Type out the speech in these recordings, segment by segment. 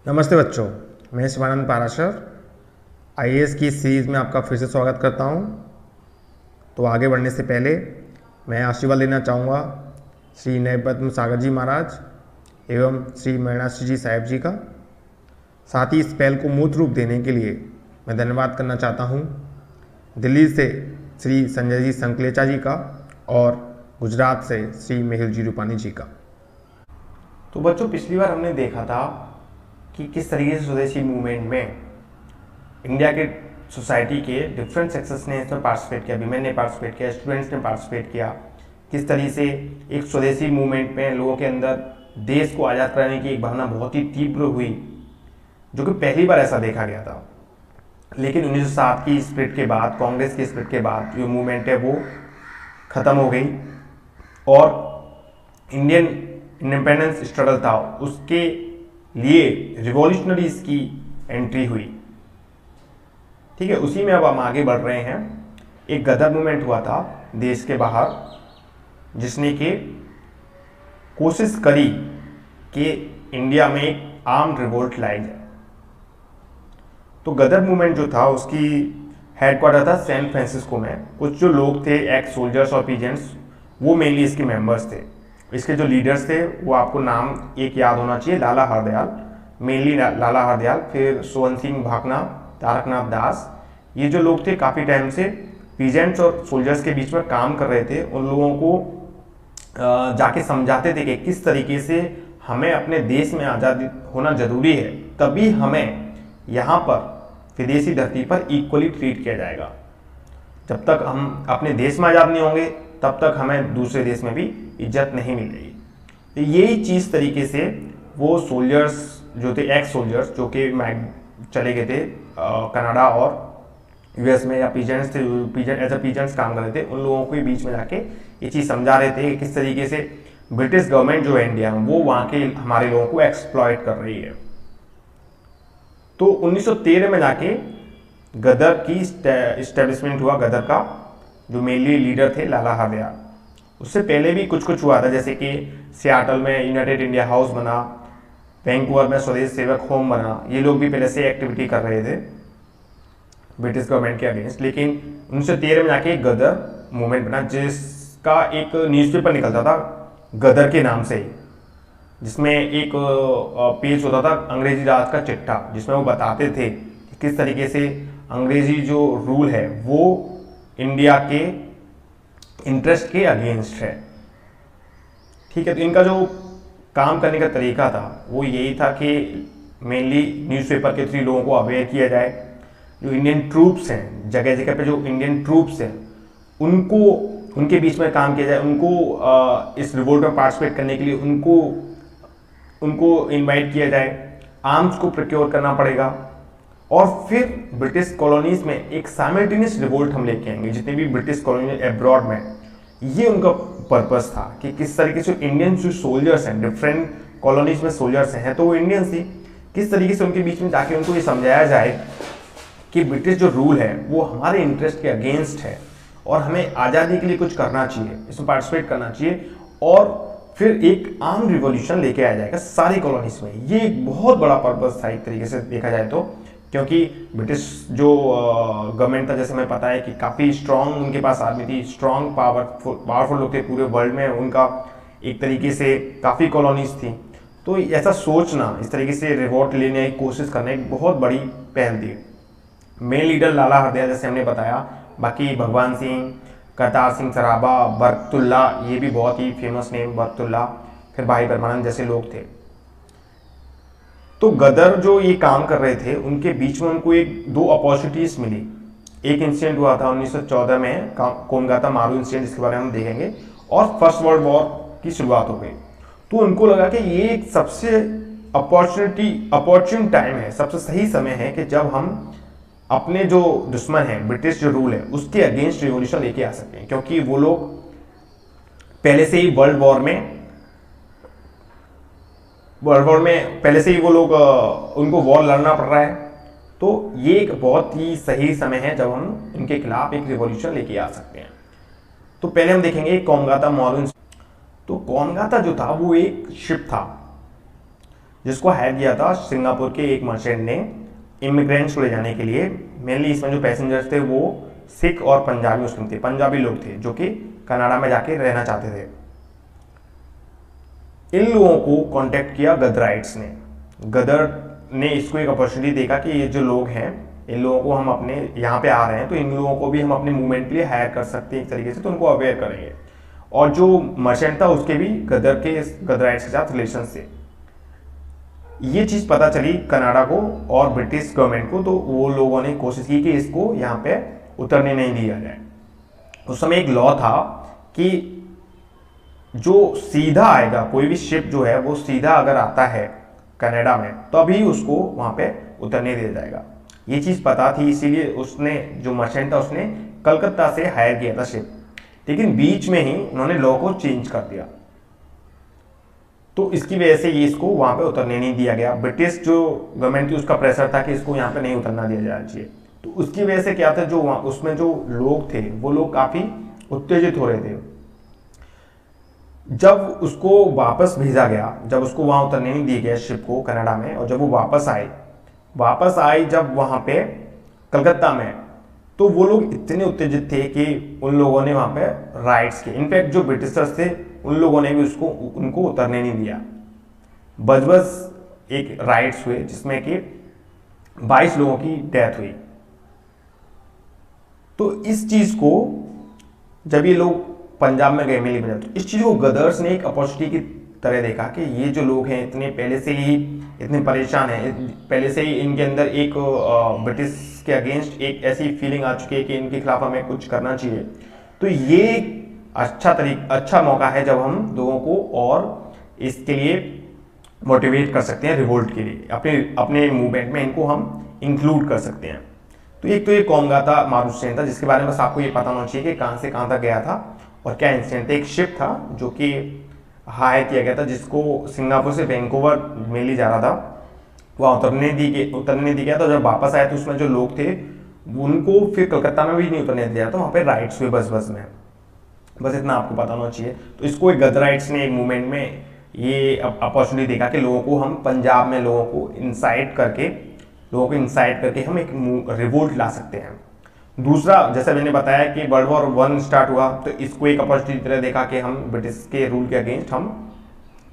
नमस्ते बच्चों, मैं शिवानंद पाराशर आईएएस की इस सीरीज़ में आपका फिर से स्वागत करता हूं। तो आगे बढ़ने से पहले मैं आशीर्वाद लेना चाहूँगा श्री नयपद्म सागर जी महाराज एवं श्री मरणाश्री जी साहेब जी का। साथ ही इस पहल को मूर्त रूप देने के लिए मैं धन्यवाद करना चाहता हूँ दिल्ली से श्री संजय जी संकलेचा जी का और गुजरात से श्री मेहुल जी रूपानी जी का। तो बच्चों, पिछली बार हमने देखा था कि किस तरीके से स्वदेशी मूवमेंट में इंडिया के सोसाइटी के डिफरेंट सेक्शंस ने इसमें पार्टिसिपेट किया। वीमेन ने पार्टिसिपेट किया, स्टूडेंट्स ने पार्टिसिपेट किया। किस तरीके से एक स्वदेशी मूवमेंट में लोगों के अंदर देश को आज़ाद कराने की एक भावना बहुत ही तीव्र हुई, जो कि पहली बार ऐसा देखा गया था। लेकिन 1907 की स्प्लिट के बाद, कांग्रेस की स्प्लिट के बाद जो मूवमेंट है वो ख़त्म हो गई और इंडियन इंडिपेंडेंस स्ट्रगल था, उसके लिए रिवॉल्यूशनरीज की एंट्री हुई। ठीक है, उसी में अब हम आगे बढ़ रहे हैं। एक गदर मूवमेंट हुआ था देश के बाहर, जिसने कि कोशिश करी कि इंडिया में एक आर्म्ड रिवोल्ट लाई जाए। तो गदर मूवमेंट जो था उसकी हेडक्वार्टर था सैन फ्रांसिस्को में। कुछ जो लोग थे, एक्स सोल्जर्स और पीजेंट्स, वो मेनली इसके मेंबर्स थे। इसके जो लीडर्स थे वो आपको नाम एक याद होना चाहिए, लाला हरदयाल, मेनली लाला हरदयाल, फिर सोहन सिंह भाकना, तारकनाथ दास। ये जो लोग थे काफ़ी टाइम से पीजेंट्स और सोल्जर्स के बीच में काम कर रहे थे। उन लोगों को जाके समझाते थे कि किस तरीके से हमें अपने देश में आज़ादी होना जरूरी है, तभी हमें यहाँ पर विदेशी धरती पर इक्वली ट्रीट किया जाएगा। जब तक हम अपने देश में आज़ाद नहीं होंगे तब तक हमें दूसरे देश में भी इज्जत नहीं मिलेगी। तो यही चीज़ तरीके से वो सोल्जर्स जो थे, एक्स सोल्जर्स जो कि चले गए थे कनाडा और यूएस में, या पीजेंट्स थे, एज अ पीजेंट्स काम कर रहे थे, उन लोगों के बीच में जाके ये चीज़ समझा रहे थे कि किस तरीके से ब्रिटिश गवर्नमेंट जो है इंडिया में, वो वहाँ के हमारे लोगों को एक्सप्लॉइट कर रही है। तो 1913 में जाके गदर की इस्टेब्लिशमेंट हुआ। गदर का जो मेनली लीडर थे लाला हरदयाल। उससे पहले भी कुछ कुछ हुआ था, जैसे कि सियाटल में यूनाइटेड इंडिया हाउस बना, वैंकूवर में स्वदेश सेवक होम बना। ये लोग भी पहले से एक्टिविटी कर रहे थे ब्रिटिश गवर्नमेंट के अगेंस्ट। लेकिन 1913 में जाके गदर मूवमेंट बना, जिसका एक न्यूज़पेपर निकलता था गदर के नाम से ही, जिसमें एक पेज होता था अंग्रेजी राज का चिट्ठा, जिसमें वो बताते थे कि किस तरीके से अंग्रेजी जो रूल है वो इंडिया के इंटरेस्ट के अगेंस्ट है। ठीक है, तो इनका जो काम करने का तरीका था वो यही था कि मेनली न्यूज़पेपर के थ्रू लोगों को अवेयर किया जाए। जो इंडियन ट्रूप्स हैं, जगह जगह पे जो इंडियन ट्रूप्स हैं, उनको उनके बीच में काम किया जाए। उनको इस रिवोल्ट में पार्टिसिपेट करने के लिए उनको इनवाइट किया जाए। आर्म्स को प्रोक्योर करना पड़ेगा और फिर ब्रिटिश कॉलोनीज में एक साइमल्टेनियस रिवोल्ट हम लेके आएंगे, जितने भी ब्रिटिश कॉलोनी एब्रॉड में। ये उनका पर्पस था कि किस तरीके से इंडियन जो सोल्जर्स हैं, डिफरेंट कॉलोनीज में सोल्जर्स हैं, तो वो इंडियंस ही, किस तरीके से उनके बीच में जाके उनको ये समझाया जाए कि ब्रिटिश जो रूल है वो हमारे इंटरेस्ट के अगेंस्ट है और हमें आज़ादी के लिए कुछ करना चाहिए, इसमें पार्टिसिपेट करना चाहिए, और फिर एक आर्म रिवॉल्यूशन लेके आया जाएगा सारी कॉलोनीज में। ये एक बहुत बड़ा पर्पस था एक तरीके से देखा जाए तो, क्योंकि ब्रिटिश जो गवर्नमेंट था, जैसे हमें पता है कि काफ़ी स्ट्रांग उनके पास आर्मी थी, स्ट्रांग पावरफुल लोग थे पूरे वर्ल्ड में, उनका एक तरीके से काफ़ी कॉलोनीज थी। तो ऐसा सोचना, इस तरीके से रिवोल्ट लेने की कोशिश करना एक बहुत बड़ी पहल थी। मेन लीडर लाला हरदयाल, जैसे हमने बताया, बाकी भगवान सिंह, करतार सिंह सराभा, बरकतुल्ला, ये भी बहुत ही फेमस नेम बरकतुल्ला, फिर भाई परमानंद जैसे लोग थे। तो गदर जो ये काम कर रहे थे उनके बीच में उनको दो अपॉर्चुनिटीज मिली। एक इंसिडेंट हुआ था 1914 में, कोमगाता मारू इंसिडेंट, जिसके बारे में हम देखेंगे, और फर्स्ट वर्ल्ड वॉर की शुरुआत हो गई। तो उनको लगा कि ये एक सबसे अपॉर्चुन टाइम है, सबसे सही समय है कि जब हम अपने जो दुश्मन है, ब्रिटिश जो रूल है, उसके अगेंस्ट रिवॉल्यूशन लेके आ सकते हैं। क्योंकि वो लोग पहले से ही वर्ल्ड वॉर में पहले से ही वो लोग उनको वॉर लड़ना पड़ रहा है। तो ये एक बहुत ही सही समय है जब हम इनके खिलाफ एक रिवॉल्यूशन लेके आ सकते हैं। तो पहले हम देखेंगे कोमगाता मारू। तो कोमगाता जो था वो एक शिप था जिसको हायर किया था सिंगापुर के एक मर्चेंट ने इमिग्रेंट्स को ले जाने के लिए। मेनली इसमें जो पैसेंजर्स थे वो सिख और पंजाबी मुस्लिम थे, पंजाबी लोग थे जो कि कनाडा में जाके रहना चाहते थे। इन लोगों को कांटेक्ट किया गदराइट्स ने। गदर ने इसको एक अपॉर्चुनिटी देखा कि ये जो लोग हैं, इन लोगों को हम अपने यहाँ पे आ रहे हैं तो इन लोगों को भी हम अपने मूवमेंट के लिए हायर कर सकते हैं एक तरीके से, तो उनको अवेयर करेंगे। और जो मर्चेंट था उसके भी गदराइट्स के साथ रिलेशन थे। ये चीज़ पता चली कनाडा को और ब्रिटिश गवर्नमेंट को, तो वो लोगों ने कोशिश की कि इसको यहाँ पे उतरने नहीं दिया जाए। उस समय एक लॉ था कि जो सीधा आएगा, कोई भी शिप जो है वो सीधा अगर आता है कनाडा में तभी उसको वहाँ पे उतरने दिया जाएगा। ये चीज़ पता थी, इसीलिए उसने जो मर्चेंट था उसने कलकत्ता से हायर किया था शिप, लेकिन बीच में ही उन्होंने लॉ को चेंज कर दिया। तो इसकी वजह से ये इसको वहाँ पे उतरने नहीं दिया गया। ब्रिटिश जो गवर्नमेंट थी उसका प्रेशर था कि इसको यहाँ पे नहीं उतरना दिया जाना चाहिए। तो उसकी वजह से क्या था, जो उसमें जो लोग थे वो लोग काफ़ी उत्तेजित हो रहे थे। जब उसको वापस भेजा गया, जब उसको वहाँ उतरने नहीं दिया गया शिप को कनाडा में, और जब वो वापस आई जब वहाँ पे कलकत्ता में, तो वो लोग इतने उत्तेजित थे कि उन लोगों ने वहाँ पे राइट्स के, इनफैक्ट जो ब्रिटिशर्स थे उन लोगों ने भी उनको उतरने नहीं दिया। बस एक राइट्स हुए जिसमें कि 22 लोगों की डेथ हुई। तो इस चीज को जब ये लोग पंजाब में गए मिली पंजाब, तो इस चीज को गदर्स ने एक अपॉर्चुनिटी की तरह देखा कि ये जो लोग हैं इतने पहले से ही इतने परेशान हैं, पहले से ही इनके अंदर एक ब्रिटिश के अगेंस्ट एक ऐसी फीलिंग आ चुकी है कि इनके खिलाफ हमें कुछ करना चाहिए। तो ये अच्छा मौका है जब हम लोगों को और इसके लिए मोटिवेट कर सकते हैं, रिवोल्ट के लिए अपने मूवमेंट में इनको हम इंक्लूड कर सकते हैं। तो एक तो ये कॉमगाता मारुसेन था जिसके बारे में बस आपको ये पता होना चाहिए कि कहाँ से कहाँ तक गया था और क्या इंसिडेंट था। एक शिप था जो कि हायर किया गया था जिसको सिंगापुर से वैंकूवर मेनली जा रहा था, वहाँ उतरने दी गया। तो जब वापस आया तो उसमें जो लोग थे उनको फिर कलकत्ता में भी नहीं उतरने दिया, तो वहाँ पे राइट्स हुए बस में। बस इतना आपको पता होना चाहिए। तो इसको एक गदराइट्स ने एक मूवमेंट में ये अपॉर्चुनिटी देखा कि लोगों को हम पंजाब में लोगों को इंसाइट करके हम एक रिवोल्ट ला सकते हैं। दूसरा, जैसा मैंने बताया कि वर्ल्ड वॉर 1 स्टार्ट हुआ, तो इसको एक अपॉर्चुनिटी तरह देखा कि हम ब्रिटिश के रूल के अगेंस्ट हम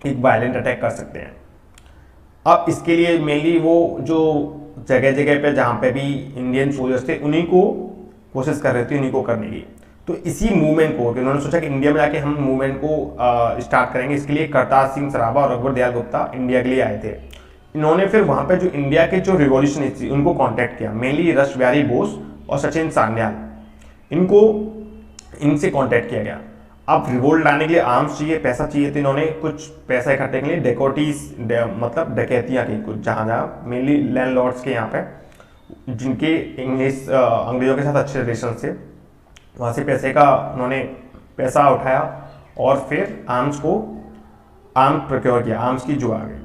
एक वायलेंट अटैक कर सकते हैं। अब इसके लिए मेनली वो जो जगह पे जहाँ पे भी इंडियन सोल्जर्स थे उन्हीं को कोशिश कर रहे थे, उन्हीं को करने की। तो इसी मूवमेंट को उन्होंने सोचा कि इंडिया में जाके हम मूवमेंट को स्टार्ट करेंगे। इसके लिए करतार सिंह सराभा और अकबर दयाल गुप्ता इंडिया के लिए आए थे। इन्होंने फिर वहाँ पे जो इंडिया के जो रिवॉल्यूशनरिस्ट थी उनको कांटेक्ट किया, मेनली रश बिहारी बोस और सचिन सान्याल, इनसे कांटेक्ट किया गया। अब रिवोल्ट लाने के लिए आर्म्स चाहिए, पैसा चाहिए, तो इन्होंने कुछ पैसा इकट्ठे के लिए मतलब डकैतियाँ की कुछ जहाँ मेनली लैंडलॉर्ड्स के यहाँ पे जिनके अंग्रेजों के साथ अच्छे रिलेशन थे, वहाँ से उन्होंने पैसा उठाया और फिर आर्म्स प्रोक्योर किया, आर्म्स की जुआ गई।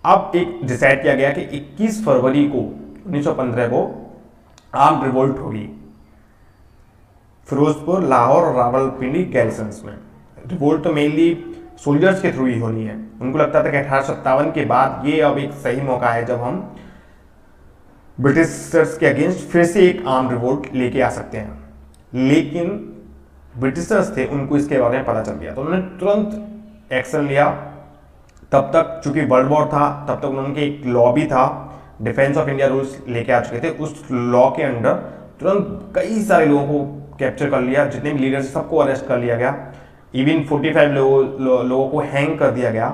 अब एक डिसाइड किया गया कि 21 फरवरी को 1915 को आर्म रिवोल्ट होगी फिरोजपुर, लाहौर और रावलपिंडी गैरिसन्स में। रिवोल्ट तो मेनली सोल्जर्स के थ्रू ही होनी है। उनको लगता था कि 1857 के बाद ये अब एक सही मौका है जब हम ब्रिटिशर्स के अगेंस्ट फिर से एक आर्म रिवोल्ट लेके आ सकते हैं। लेकिन ब्रिटिशर्स थे, उनको इसके बारे में पता चल गया, तो उन्होंने तुरंत एक्शन लिया। तब तक चूंकि वर्ल्ड वॉर था, तब तक उनके एक लॉ भी था, डिफेंस ऑफ इंडिया रूल्स लेके आ चुके थे। उस लॉ के अंडर तुरंत कई सारे लोगों को कैप्चर कर लिया, जितने भी लीडर्स सबको अरेस्ट कर लिया गया। इवन 45 लोगों को हैंग कर दिया गया।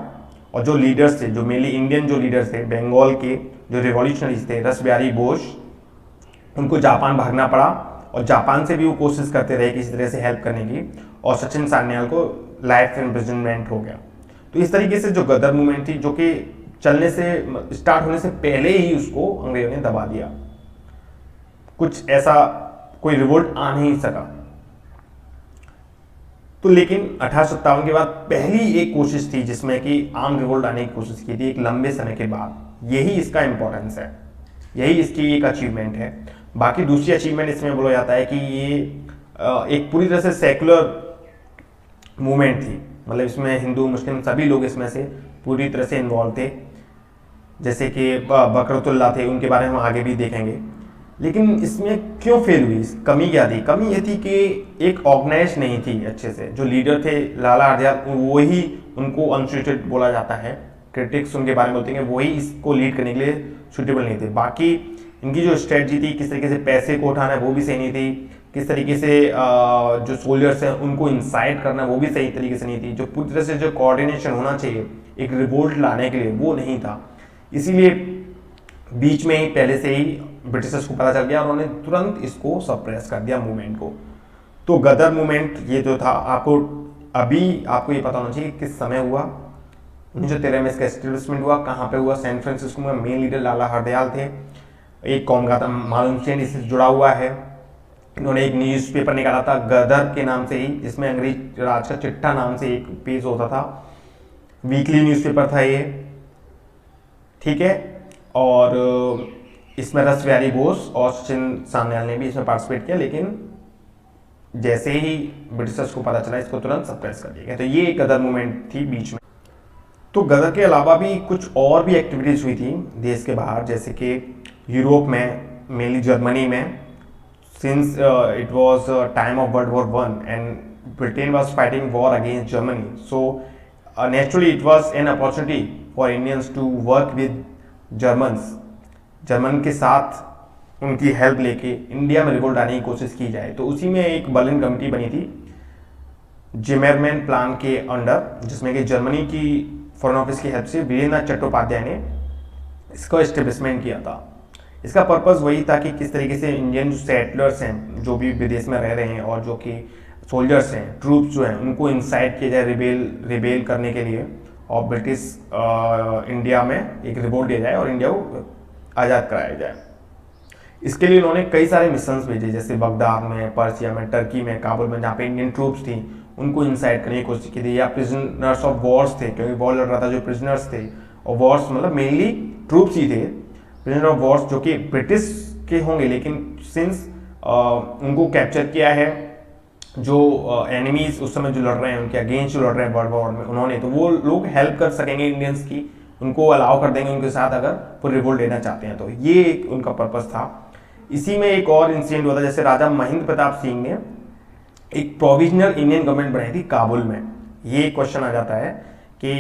और जो लीडर्स थे, जो मेनली इंडियन जो लीडर्स थे, बंगाल के जो रिवॉल्यूशनरीज थे, रस बिहारी बोस, उनको जापान भागना पड़ा और जापान से भी वो कोशिश करते रहे किसी तरह से हेल्प करने की, और सचिन सान्याल को लाइफ इम्प्रिजनमेंट हो गया। तो इस तरीके से जो गदर मूवमेंट थी, जो कि चलने से स्टार्ट होने से पहले ही उसको अंग्रेजों ने दबा दिया, कुछ ऐसा कोई रिवोल्ट आ नहीं सका। तो लेकिन 1857 के बाद पहली एक कोशिश थी जिसमें कि आर्म रिवोल्ट आने की कोशिश की थी एक लंबे समय के बाद। यही इसका इंपॉर्टेंस है, यही इसकी एक अचीवमेंट है। बाकी दूसरी अचीवमेंट इसमें बोला जाता है कि ये एक पूरी तरह से सेकुलर मूवमेंट थी, मतलब इसमें हिंदू मुस्लिम सभी लोग इसमें से पूरी तरह से इन्वॉल्व थे। जैसे कि बकरतुल्ला थे, उनके बारे में हम आगे भी देखेंगे। लेकिन इसमें क्यों फेल हुई, कमी क्या थी? कमी ये थी कि एक ऑर्गेनाइज नहीं थी अच्छे से। जो लीडर थे लाला हरदयाल, वही उनको अनसुटेड बोला जाता है, क्रिटिक्स उनके बारे में होते हैं, वही इसको लीड करने के लिए सुटेबल नहीं थे। बाकी इनकी जो स्ट्रेटजी थी, किस तरीके से पैसे को उठाना है वो भी सही नहीं थी, किस तरीके से जो सोल्जर्स हैं उनको इंसाइट करना वो भी सही तरीके से नहीं थी, जो पूरी तरह से जो कोऑर्डिनेशन होना चाहिए एक रिवोल्ट लाने के लिए वो नहीं था। इसीलिए बीच में ही पहले से ही ब्रिटिशर्स को पता चल गया और उन्होंने तुरंत इसको सप्रेस कर दिया मूवमेंट को। तो गदर मूवमेंट ये जो था, आपको ये पता होना चाहिए किस समय हुआ। 1913 में इसका एस्टेब्लिशमेंट हुआ, कहाँ पे हुआ? सैन फ्रांसिस्को में। मेन लीडर लाला हरदयाल थे। एक कौम का था मालूम चैन इससे जुड़ा हुआ है। इन्होंने एक न्यूज़पेपर निकाला था गदर के नाम से ही, जिसमें अंग्रेज राज का चिट्ठा नाम से एक पेज होता था, वीकली न्यूज़पेपर था ये, ठीक है। और इसमें रस बिहारी बोस और सचिन सान्याल ने भी इसमें पार्टिसिपेट किया, लेकिन जैसे ही ब्रिटिशर्स को पता चला इसको तुरंत सप्रेस कर दिया गया। तो ये एक गदर मूवमेंट थी बीच में। तो गदर के अलावा भी कुछ और भी एक्टिविटीज हुई थी देश के बाहर, जैसे कि यूरोप में, मेनली जर्मनी में, since it was time of world war 1 and Britain was fighting war against Germany, so naturally it was an opportunity for Indians to work with Germans। German के साथ उनकी हेल्प लेके India में revolt आने की कोशिश की जाए। तो उसी में एक बर्लिन कमेटी बनी थी जिमेरमैन प्लान के अंडर, जिसमें कि जर्मनी की फॉरेन ऑफिस की हेल्प से वीरेंद्र चट्टोपाध्याय ने इसका एस्टेब्लिशमेंट किया था। इसका पर्पस वही था कि किस तरीके से इंडियन जो सेटलर्स हैं, जो भी विदेश में रह रहे हैं, और जो कि सोल्जर्स हैं, ट्रूप्स जो हैं, उनको इंसाइट किया जाए रिबेल करने के लिए, और ब्रिटिश इंडिया में एक रिवोल्ट दिया जाए और इंडिया को आज़ाद कराया जाए। इसके लिए उन्होंने कई सारे मिशंस भेजे, जैसे बगदाद में, पर्सिया में, टर्की में, काबुल में, जहाँ पे इंडियन ट्रूप्स थी उनको इंसाइट करने की कोशिश की थी, या प्रिजनर्स ऑफ वॉर्स थे, क्योंकि वॉर लड़ रहा था, जो प्रिजनर्स थे, और वॉर्स मतलब मेनली ट्रूप्स ही थे, प्रिजनर ऑफ वॉर्स, जो कि ब्रिटिश के होंगे, लेकिन सिंस उनको कैप्चर किया है जो एनिमीज उस समय जो लड़ रहे हैं, उनके अगेंस्ट जो लड़ रहे हैं वर्ल्ड वॉर में उन्होंने, तो वो लोग हेल्प कर सकेंगे इंडियंस की, उनको अलाउ कर देंगे उनके साथ अगर वो रिवोल्ट लेना चाहते हैं। तो ये एक उनका पर्पस था। इसी में एक और इंसिडेंट हुआ था, जैसे राजा महेंद्र प्रताप सिंह ने एक प्रोविजनल इंडियन गवर्नमेंट बनाई थी काबुल में। ये क्वेश्चन आ जाता है कि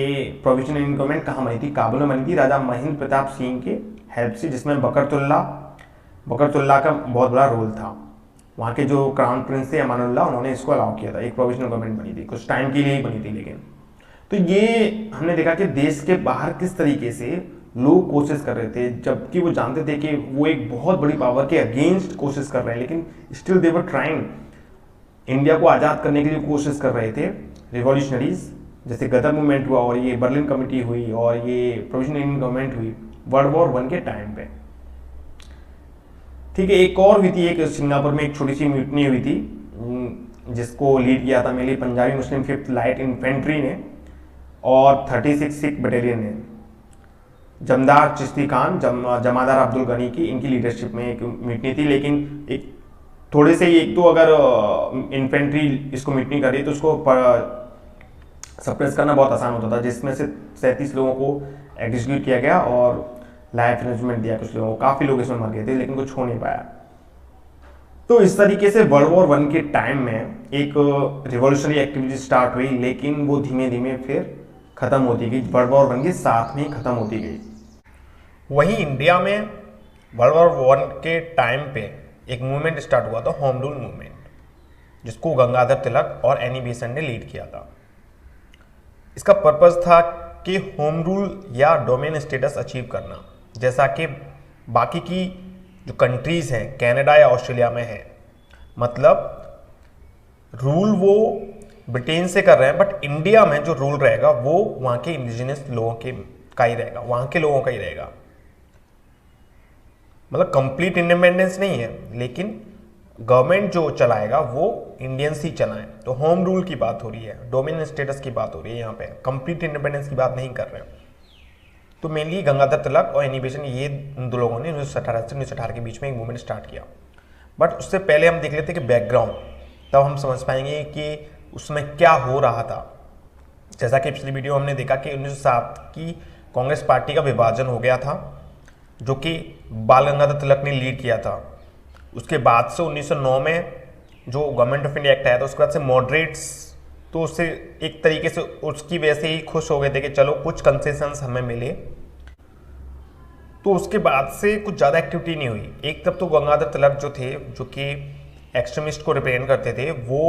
प्रोविजनल इंडियन गवर्नमेंट कहाँ बनी थी? काबुल में बनी थी राजा महेंद्र प्रताप सिंह के हेल्प से, जिसमें बकरतुल्ला का बहुत बड़ा रोल था। वहाँ के जो क्राउन प्रिंस थे अमानुल्लाह, उन्होंने इसको अलाउ किया था। एक प्रोविजनल गवर्नमेंट बनी थी, कुछ टाइम के लिए ही बनी थी, लेकिन तो ये हमने देखा कि देश के बाहर किस तरीके से लोग कोशिश कर रहे थे, जबकि वो जानते थे कि वो एक बहुत बड़ी पावर के अगेंस्ट कोशिश कर रहे हैं, लेकिन still they were trying, India को आज़ाद करने के लिए कोशिश कर रहे थे रिवॉल्यूशनरीज। जैसे गदर मूवमेंट हुआ, और ये बर्लिन कमेटी हुई, और ये प्रोविजनल इंडियन गवर्नमेंट हुई वर्ल्ड वॉर 1 के टाइम पे, ठीक है। एक और हुई थी, एक सिंगापुर में एक छोटी सी म्यूटनी हुई थी, जिसको लीड किया था मेनली पंजाबी मुस्लिम 5th लाइट इन्फेंट्री ने और 36 सिख बटालियन ने। जमदार चिश्ती खान, जमादार अब्दुल गनी की, इनकी लीडरशिप में एक म्यूटनी थी। लेकिन एक थोड़े से एक तो अगर इन्फेंट्री इसको म्यूटनी कर रही तो उसको सप्रेस करना बहुत आसान होता था, जिसमें से 37 लोगों को एग्जीक्यूट किया गया और लाइफ इन्वेस्टमेंट दिया कुछ लोगों को। काफ़ी लोग इसमें मर गए थे, लेकिन कुछ हो नहीं पाया। तो इस तरीके से वर्ल्ड वॉर 1 के टाइम में एक रिवॉल्यूशनरी एक्टिविटी स्टार्ट हुई, लेकिन वो धीमे धीमे फिर खत्म होती गई, वर्ल्ड वॉर 1 के साथ में खत्म होती गई। वहीं इंडिया में वर्ल्ड वॉर 1 के टाइम पे एक मूवमेंट स्टार्ट हुआ था, होम रूल मूवमेंट, जिसको गंगाधर तिलक और एनी बेसेंट ने लीड किया था। इसका पर्पस था कि होम रूल या डोमेन स्टेटस अचीव करना, जैसा कि बाकी की जो कंट्रीज हैं, कनाडा या ऑस्ट्रेलिया में है। मतलब रूल वो ब्रिटेन से कर रहे हैं, बट इंडिया में जो रूल रहेगा वो वहाँ के इंडिजिनस लोगों के का ही रहेगा, वहाँ के लोगों का ही रहेगा। मतलब कंप्लीट इंडिपेंडेंस नहीं है, लेकिन गवर्नमेंट जो चलाएगा वो इंडियंस ही चलाएं। तो होम रूल की बात हो रही है, डोमेन स्टेटस की बात हो रही है, यहाँ पे कंप्लीट इंडिपेंडेंस की बात नहीं कर रहे हैं। तो मेनली गंगाधर तिलक और एनी बेसेंट, ये दो लोगों ने 1918 से 1918 के बीच में एक मूवमेंट स्टार्ट किया। बट उससे पहले हम देख लेते कि बैकग्राउंड, तब हम समझ पाएंगे कि उसमें क्या हो रहा था। जैसा कि पिछली वीडियो हमने देखा कि 1907 की कांग्रेस पार्टी का विभाजन हो गया था, जो कि बाल गंगाधर तिलक ने लीड किया था। उसके बाद से 1909 में जो गवर्नमेंट ऑफ इंडिया एक्ट आया था, उसके बाद से मॉडरेट्स तो उससे एक तरीके से उसकी वजह से ही खुश हो गए थे कि चलो कुछ कंसेशंस हमें मिले। तो उसके बाद से कुछ ज़्यादा एक्टिविटी नहीं हुई। एक तब तो गंगाधर तिलक जो थे, जो कि एक्सट्रीमिस्ट को रिप्रेजेंट करते थे, वो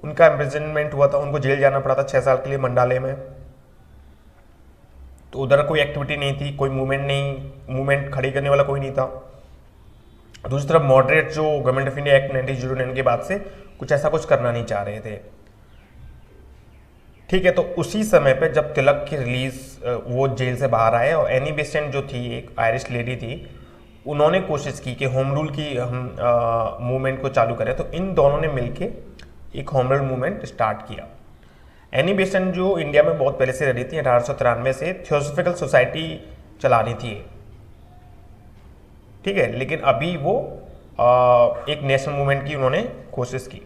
उनका इम्प्रिजनमेंट हुआ था, उनको जेल जाना पड़ा था 6 साल के लिए मंडाले में। तो उधर कोई एक्टिविटी नहीं थी, कोई मूवमेंट खड़ी करने वाला कोई नहीं था। दूसरी तरफ मॉडरेट जो गवर्नमेंट ऑफ इंडिया एक्ट 1909 के बाद से कुछ ऐसा कुछ करना नहीं चाह रहे थे। ठीक है, तो उसी समय पे जब तिलक की रिलीज वो जेल से बाहर आए, और एनी बेसेंट जो थी, एक आयरिश लेडी थी, उन्होंने कोशिश की कि होम रूल की हम मूवमेंट को चालू करें। तो इन दोनों ने मिलके एक होम रूल मूवमेंट स्टार्ट किया। एनी बेसेंट जो इंडिया में बहुत पहले से रही थी, 1893 से थियोसॉफिकल सोसाइटी चला रही थी, ठीक है, लेकिन अभी वो एक नेशनल मूवमेंट की उन्होंने कोशिश की।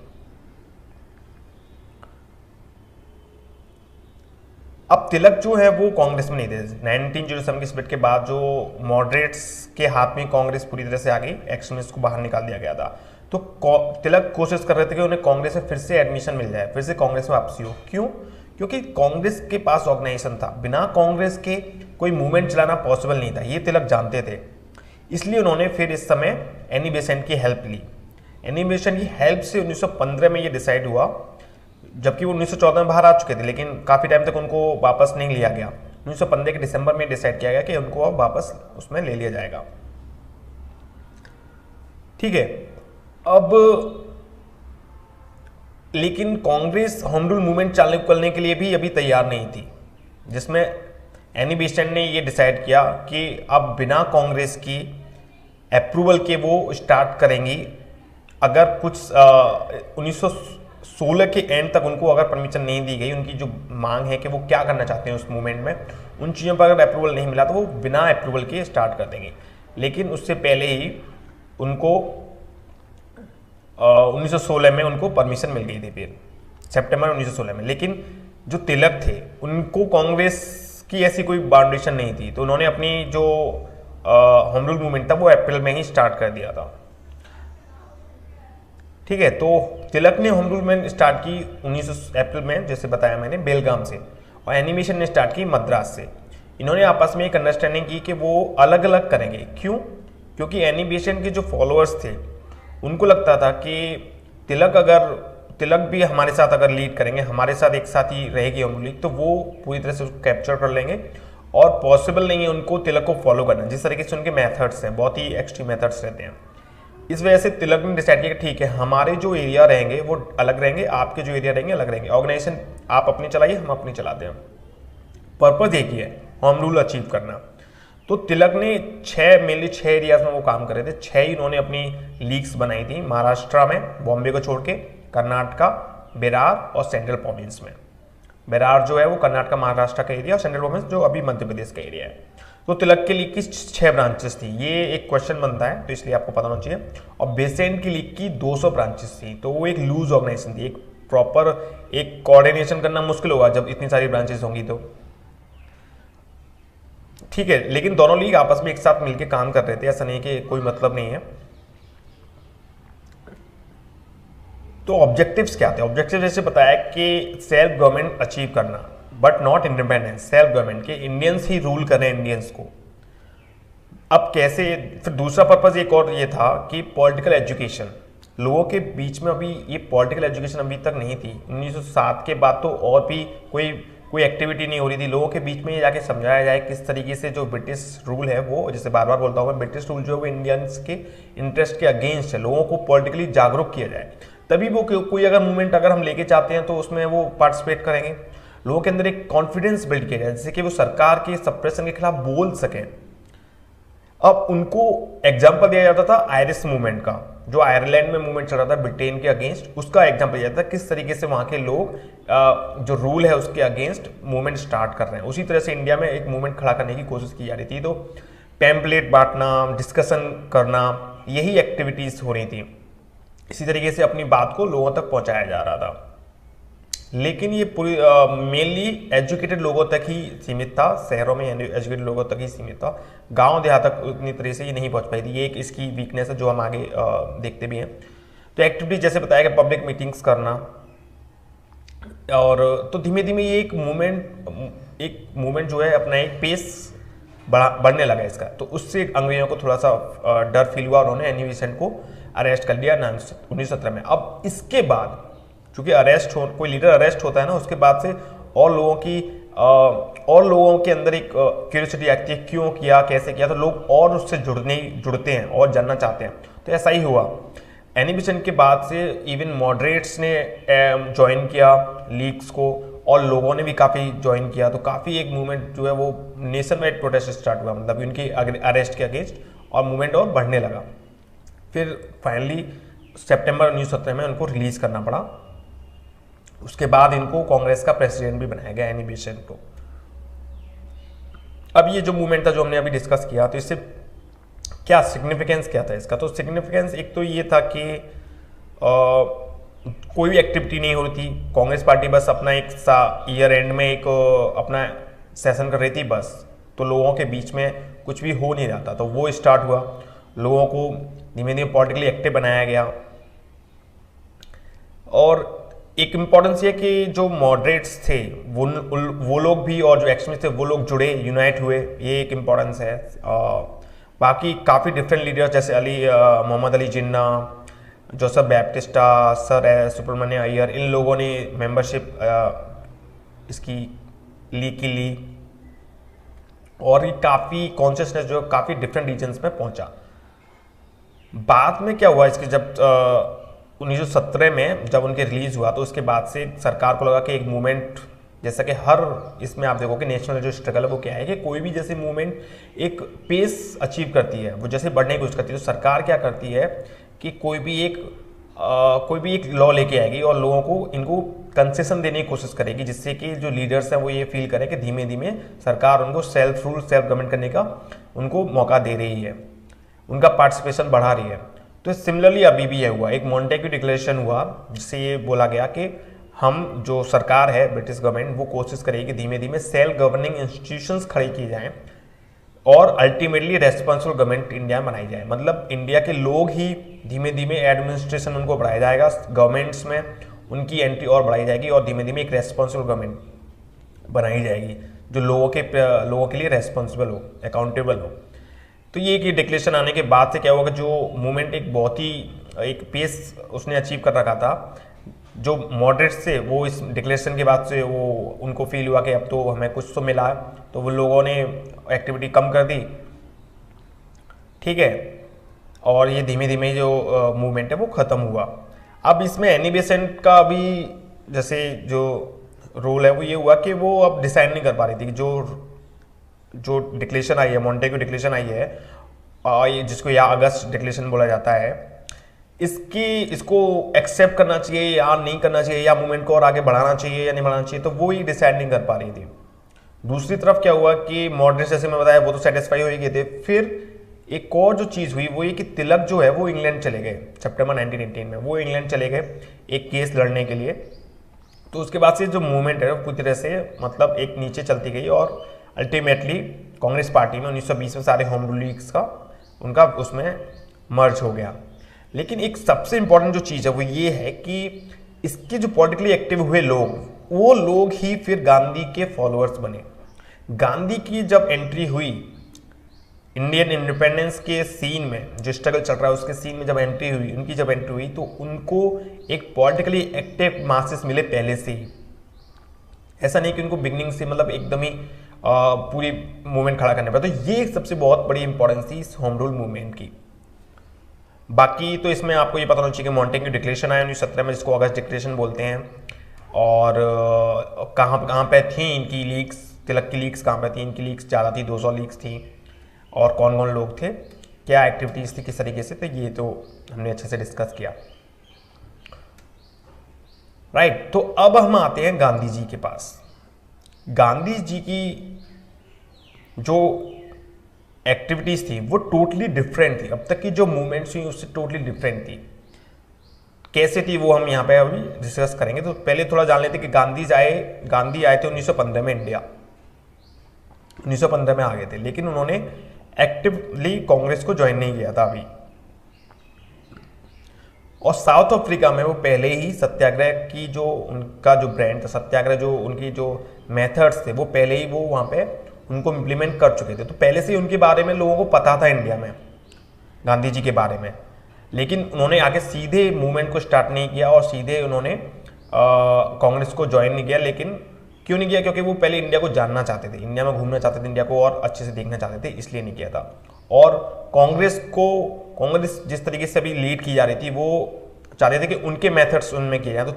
अब तिलक जो है वो कांग्रेस में नहीं थे। 1907 के स्प्लिट के बाद जो मॉडरेट्स के हाथ में कांग्रेस पूरी तरह से आ गई, एक्सट्रीमिस्ट को बाहर निकाल दिया गया था। तो तिलक कोशिश कर रहे थे कि उन्हें कांग्रेस में फिर से एडमिशन मिल जाए, फिर से कांग्रेस में वापसी हो। क्यों? क्योंकि कांग्रेस के पास ऑर्गेनाइजेशन था, बिना कांग्रेस के कोई मूवमेंट चलाना पॉसिबल नहीं था, ये तिलक जानते थे। इसलिए उन्होंने फिर इस समय एनी बेसेंट की हेल्प ली। एनी बेसेंट की हेल्प से 1915 में ये डिसाइड हुआ, जबकि वो 1914 में बाहर आ चुके थे, लेकिन काफ़ी टाइम तक उनको वापस नहीं लिया गया। 1915 के दिसंबर में डिसाइड किया गया कि उनको अब वापस उसमें ले लिया जाएगा। ठीक है, अब लेकिन कांग्रेस होम रूल मूवमेंट चालू करने के लिए भी अभी तैयार नहीं थी, जिसमें एनी बेसेंट ने ये डिसाइड किया कि अब बिना कांग्रेस की अप्रूवल के वो स्टार्ट करेंगी। अगर कुछ 1916 के एंड तक उनको अगर परमिशन नहीं दी गई, उनकी जो मांग है कि वो क्या करना चाहते हैं उस मूवमेंट में, उन चीज़ों पर अगर अप्रूवल नहीं मिला तो वो बिना अप्रूवल के स्टार्ट कर देंगे। लेकिन उससे पहले ही उनको 1916 में उनको परमिशन मिल गई थी, फिर सितंबर 1916 में। लेकिन जो तिलक थे, उनको कांग्रेस की ऐसी कोई बाउंडेशन नहीं थी, तो उन्होंने अपनी जो होम रूल मूवमेंट था वो अप्रैल में ही स्टार्ट कर दिया था। ठीक है, तो तिलक ने होम रूल मूवमेंट स्टार्ट की 19 अप्रैल में, जैसे बताया मैंने, बेलगाम से, और एनिमेशन ने स्टार्ट की मद्रास से। इन्होंने आपस में एक अंडरस्टैंडिंग की कि वो अलग अलग करेंगे। क्यों? क्योंकि एनिमेशन के जो फॉलोअर्स थे उनको लगता था कि तिलक भी हमारे साथ अगर लीड करेंगे, हमारे साथ एक साथ ही रहेगी होम रूल लीग, तो वो पूरी तरह से उसको कैप्चर कर लेंगे, और पॉसिबल नहीं है उनको तिलक को फॉलो करना। जिस तरीके से उनके मेथड्स हैं, बहुत ही एक्सट्रीम मेथड्स रहते हैं। इस वजह से तिलक ने डिसाइड किया कि ठीक है, हमारे जो एरिया रहेंगे वो अलग रहेंगे, आपके जो एरिया रहेंगे अलग रहेंगे। ऑर्गेनाइजेशन आप अपनी चलाइए, हम अपनी चलाते हैं। पर्पज एक ही है, होम रूल अचीव करना। तो तिलक ने मेनली 6 एरियाज में वो काम कर रहे थे। 6 ही उन्होंने अपनी लीग्स बनाई थी, महाराष्ट्र में, बॉम्बे को छोड़ के, कर्नाटका, बेरार और सेंट्रल प्रोविंस में। बेरार जो है वो कर्नाटका महाराष्ट्र का एरिया, और सेंट्रल प्रोविंस जो अभी मध्य प्रदेश का एरिया है। तो तिलक की लीग की 6 ब्रांचेस थी। ये एक क्वेश्चन बनता है, तो इसलिए आपको पता होना चाहिए। और बेसेंट की लीग की 200 ब्रांचेस थी। तो वो एक लूज ऑर्गेनाइजेशन थी, एक प्रॉपर एक कोऑर्डिनेशन करना मुश्किल होगा जब इतनी सारी ब्रांचेस होंगी तो। ठीक है, लेकिन दोनों लीग आपस में एक साथ मिलकर काम कर रहे थे, ऐसा नहीं कि कोई मतलब नहीं है। तो ऑब्जेक्टिव्स क्या थे? ऑब्जेक्टिव जैसे बताया कि सेल्फ गवर्नमेंट अचीव करना, but not independence. Self government के इंडियंस ही रूल करें इंडियंस को। अब कैसे? फिर दूसरा पर्पज एक और ये था कि पॉलिटिकल एजुकेशन, लोगों के बीच में अभी ये पॉलिटिकल एजुकेशन अभी तक नहीं थी। 1907 के बाद तो और भी कोई एक्टिविटी नहीं हो रही थी। लोगों के बीच में ये जाके समझाया जाए किस तरीके से जो ब्रिटिश रूल है वो, जैसे बार बार बोलता हूँ मैं, ब्रिटिश रूल जो है वो इंडियंस के इंटरेस्ट के अगेंस्ट है। लोगों को पॉलिटिकली जागरूक किया जाए, तभी वो कोई अगर मूवमेंट अगर हम लेके चाहते हैं तो उसमें वो पार्टिसिपेट करेंगे। लोगों के अंदर एक कॉन्फिडेंस बिल्ड किया जाए, जिससे कि वो सरकार के सप्रेशन के खिलाफ बोल सकें। अब उनको एग्जाम्पल दिया जाता था आयरिश मूवमेंट का, जो आयरलैंड में मूवमेंट चल रहा था ब्रिटेन के अगेंस्ट, उसका एग्जाम्पल दिया जाता था किस तरीके से वहां के लोग जो रूल है उसके अगेंस्ट मूवमेंट स्टार्ट कर रहे हैं। उसी तरह से इंडिया में एक मूवमेंट खड़ा करने की कोशिश की जा रही थी। तो पैम्पलेट बांटना, डिस्कशन करना, यही एक्टिविटीज हो रही थी। इसी तरीके से अपनी बात को लोगों तक पहुंचाया जा रहा था। लेकिन ये पूरी मेनली एजुकेटेड लोगों तक ही सीमित था, शहरों में एजुकेटेड लोगों तक ही सीमित था, गांव देहात तक उतनी तरह से ये नहीं पहुंच पाई थी। ये एक इसकी वीकनेस है जो हम आगे देखते भी हैं। तो एक्टिविटीज जैसे बताया कि पब्लिक मीटिंग्स करना, और तो धीमे धीमे ये एक मूवमेंट जो है अपना एक पेस बढ़ने लगा इसका। तो उससे अंग्रेजों को थोड़ा सा डर फील हुआ, उन्होंने एनी बेसेंट को अरेस्ट कर लिया 1917 में। अब इसके बाद चूंकि कोई लीडर अरेस्ट होता है ना, उसके बाद से और लोगों के अंदर एक क्यूरियोसिटी आती है, क्यों किया, कैसे किया, तो लोग और उससे जुड़ते हैं और जानना चाहते हैं। तो ऐसा ही हुआ। एनिबिशन के बाद से इवन मॉडरेट्स ने ज्वाइन किया लीग्स को, और लोगों ने भी काफ़ी ज्वाइन किया। तो काफ़ी एक मूवमेंट जो है वो नेशन वाइड प्रोटेस्ट स्टार्ट हुआ, मतलब उनकी अरेस्ट के अगेंस्ट, और मूवमेंट और बढ़ने लगा। फिर फाइनली सितंबर 1917 में उनको रिलीज करना पड़ा। उसके बाद इनको कांग्रेस का प्रेसिडेंट भी बनाया गया, एनी बेसेंट को। अब ये जो मूवमेंट था जो हमने अभी डिस्कस किया, तो इससे क्या सिग्निफिकेंस क्या था इसका? तो सिग्निफिकेंस एक तो ये था कि कोई भी एक्टिविटी नहीं हो रही थी, कांग्रेस पार्टी बस अपना एक ईयर एंड में एक अपना सेशन कर रही थी बस, तो लोगों के बीच में कुछ भी हो नहीं रहा था। तो वो स्टार्ट हुआ, लोगों को धीमे धीमे पॉलिटिकली एक्टिव बनाया गया। और एक इम्पॉर्टेंस ये कि जो मॉडरेट्स थे वो लोग भी, और जो एक्सट्रीमिस्ट थे वो लोग जुड़े, यूनाइट हुए, ये एक इम्पॉर्टेंस है। बाकी काफ़ी डिफरेंट लीडर्स जैसे मोहम्मद अली जिन्ना, जोसेफ बैप्टिस्टा, सर सुब्रमण्य अय्यर, इन लोगों ने मेंबरशिप इसकी ली, और ये काफ़ी कॉन्शियसनेस जो काफ़ी डिफरेंट रीजन्स में पहुंचा। बाद में क्या हुआ इसके, जब 1917 में जब उनके रिलीज हुआ, तो उसके बाद से सरकार को लगा कि एक मूवमेंट, जैसा कि हर इसमें आप देखो कि नेशनल जो स्ट्रगल है वो क्या है कि कोई भी जैसे मूवमेंट एक पेस अचीव करती है, वो जैसे बढ़ने की कोशिश करती है, तो सरकार क्या करती है कि कोई भी एक लॉ लेके आएगी और लोगों को इनको कंसेशन देने की कोशिश करेगी, जिससे कि जो लीडर्स हैं वो ये फील करें कि धीमे धीमे सरकार उनको सेल्फ रूल सेल्फ गवर्नमेंट करने का उनको मौका दे रही है, उनका पार्टिसिपेशन बढ़ा रही है। तो सिमिलरली अभी भी ये हुआ, एक मॉन्टेग्यू डिक्लेरेशन हुआ जिससे ये बोला गया कि हम जो सरकार है ब्रिटिश गवर्नमेंट वो कोशिश करेगी कि धीमे धीमे सेल्फ गवर्निंग इंस्टीट्यूशंस खड़ी की जाएं और अल्टीमेटली रेस्पॉन्सिबल गवर्नमेंट इंडिया में बनाई जाए। मतलब इंडिया के लोग ही धीमे धीमे एडमिनिस्ट्रेशन उनको बढ़ाया जाएगा, गवर्नमेंट्स में उनकी एंट्री और बढ़ाई जाएगी, और धीमे धीमे एक रेस्पॉन्सिबल गवर्नमेंट बनाई जाएगी जो लोगों के लिए रेस्पॉन्सिबल हो, अकाउंटेबल हो। तो ये डिक्लेरेशन आने के बाद से क्या हुआ कि जो मूवमेंट एक बहुत ही एक पेस उसने अचीव कर रखा था, जो मॉडरेट्स थे वो इस डिक्लेरेशन के बाद से वो उनको फील हुआ कि अब तो हमें कुछ तो मिला, तो वो लोगों ने एक्टिविटी कम कर दी, ठीक है, और ये धीमे धीमे जो मूवमेंट है वो ख़त्म हुआ। अब इसमें एनी बेसेंट का भी जैसे जो रोल है वो ये हुआ कि वो अब डिसाइड नहीं कर पा रही थी कि जो डिक्लेरेशन आई है, मॉन्टेग्यू डिक्लेरेशन आई है, जिसको या अगस्त डिक्लेरेशन बोला जाता है, इसको एक्सेप्ट करना चाहिए या नहीं करना चाहिए, या मूवमेंट को और आगे बढ़ाना चाहिए या नहीं बढ़ाना चाहिए, तो वो ही डिसाइड नहीं कर पा रही थी। दूसरी तरफ क्या हुआ कि मॉडरेट्स जैसे मैं बताया वो तो सेटिस्फाई हो गए थे। फिर एक और जो चीज़ हुई वो ये कि तिलक जो है वो इंग्लैंड चले गए सितंबर 1918 में, वो इंग्लैंड चले गए एक केस लड़ने के लिए। तो उसके बाद से जो मूवमेंट है वो पूरी तरह से मतलब एक नीचे चलती गई, और अल्टीमेटली कांग्रेस पार्टी में 1920 में सारे होम रूल लीग्स का उनका उसमें मर्ज हो गया। लेकिन एक सबसे इंपॉर्टेंट जो चीज़ है वो ये है कि इसके जो पॉलिटिकली एक्टिव हुए लोग, वो लोग ही फिर गांधी के फॉलोअर्स बने। गांधी की जब एंट्री हुई इंडियन इंडिपेंडेंस के सीन में, जो स्ट्रगल चल रहा है उसके सीन में जब एंट्री हुई, तो उनको एक पॉलिटिकली एक्टिव मासेस मिले पहले से ही। ऐसा नहीं कि उनको बिगनिंग से मतलब एकदम ही पूरी मूवमेंट खड़ा करने पर। तो ये सबसे बहुत बड़ी इंपॉर्टेंस थी इस होम रूल मूवमेंट की। बाकी तो इसमें आपको ये पता होना चाहिए कि मॉन्टेग्यू डिक्लेरेशन आया 1917 में, जिसको अगस्त डिक्लेरेशन बोलते हैं, और कहाँ पे थी इनकी लीग्स, तिलक की लीग्स कहाँ पे थी, इनकी लीग्स ज़्यादा थी, 200 लीग्स थी, और कौन कौन लोग थे, क्या एक्टिविटीज़ थी, किस तरीके से, तो ये तो हमने अच्छे से डिस्कस किया, राइट। तो अब हम आते हैं गांधी जी के पास। गांधी जी की जो एक्टिविटीज़ थी वो टोटली डिफरेंट थी, अब तक की जो मूवमेंट्स हुई उससे टोटली डिफरेंट थी। कैसे थी वो हम यहाँ पे अभी डिस्कस करेंगे। तो पहले थोड़ा जान लेते कि गांधी आए थे 1915 में इंडिया, 1915 में आ गए थे, लेकिन उन्होंने एक्टिवली कांग्रेस को ज्वाइन नहीं किया था अभी। और साउथ अफ्रीका में वो पहले ही सत्याग्रह की जो उनका जो ब्रांड था, सत्याग्रह जो उनकी जो मेथड्स थे, वो पहले ही वो वहाँ पे उनको इम्प्लीमेंट कर चुके थे। तो पहले से ही उनके बारे में लोगों को पता था इंडिया में, गांधी जी के बारे में। लेकिन उन्होंने आगे सीधे मूवमेंट को स्टार्ट नहीं किया और सीधे उन्होंने कांग्रेस को ज्वाइन नहीं किया। लेकिन क्यों नहीं किया? क्योंकि वो पहले इंडिया को जानना चाहते थे, इंडिया में घूमना चाहते थे, इंडिया को और अच्छे से देखना चाहते थे, इसलिए नहीं किया था। और कांग्रेस जिस तरीके से अभी लीड की जा रही थी, वो चाहते थे कि उनके मेथड्स उनमें किए जाए। तो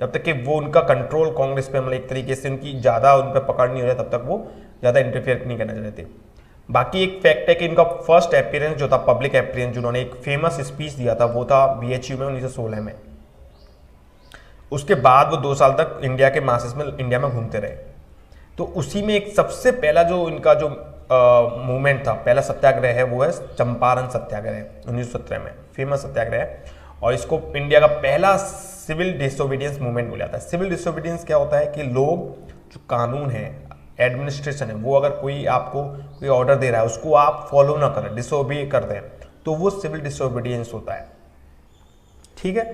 जब तक कि वो उनका कंट्रोल कांग्रेस पे, मतलब एक तरीके से उनकी ज़्यादा उन पर पकड़ नहीं हो जाए, तब तक वो ज़्यादा इंटरफेयर नहीं करना चाहते थे। बाकी एक फैक्ट है कि इनका फर्स्ट अपीयरेंस जो था, पब्लिक अपीयरेंस, जिन्होंने एक फेमस स्पीच दिया था, वो था BHU में 1916 में। उसके बाद वो 2 साल तक इंडिया के मासेस में इंडिया में घूमते रहे। तो उसी में एक सबसे पहला जो इनका जो मूवमेंट था, पहला सत्याग्रह है, वो है चंपारण सत्याग्रह 1917 में, फेमस सत्याग्रह है। और इसको इंडिया का पहला सिविल डिसोबीडियंस मूवमेंट बोला जाता है। सिविल डिसोबीडियंस क्या होता है कि लोग जो कानून है, एडमिनिस्ट्रेशन है, वो अगर कोई आपको कोई ऑर्डर दे रहा है, उसको आप फॉलो ना करें, डिसोबे कर दें, तो वो सिविल डिसोबीडियंस होता है। ठीक है,